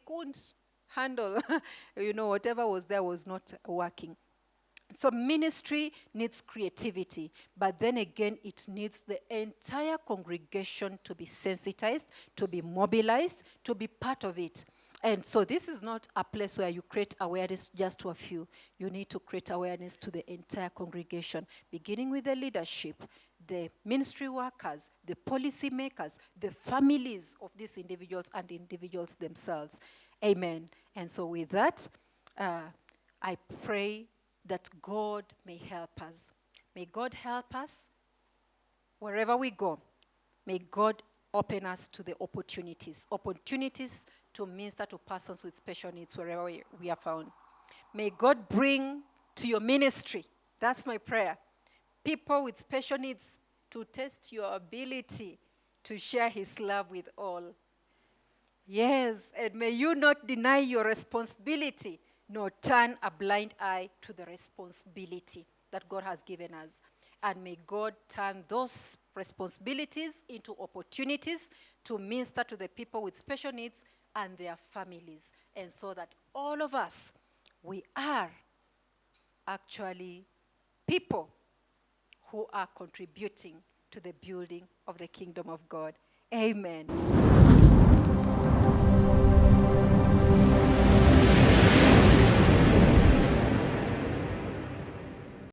couldn't handle, whatever was there was not working. So ministry needs creativity, but then again, it needs the entire congregation to be sensitized, to be mobilized, to be part of it. And so this is not a place where you create awareness just to a few. You need to create awareness to the entire congregation, beginning with the leadership, the ministry workers, the policy makers, the families of these individuals and individuals themselves. Amen. And so with that, I pray that God may help us. May God help us wherever we go. May God open us to the opportunities to minister to persons with special needs wherever we are found. May God bring to your ministry, that's my prayer, people with special needs to test your ability to share his love with all. Yes, and may you not deny your responsibility, nor turn a blind eye to the responsibility that God has given us. And may God turn those responsibilities into opportunities to minister to the people with special needs and their families. And so that all of us, we are actually people who are contributing to the building of the kingdom of God. Amen.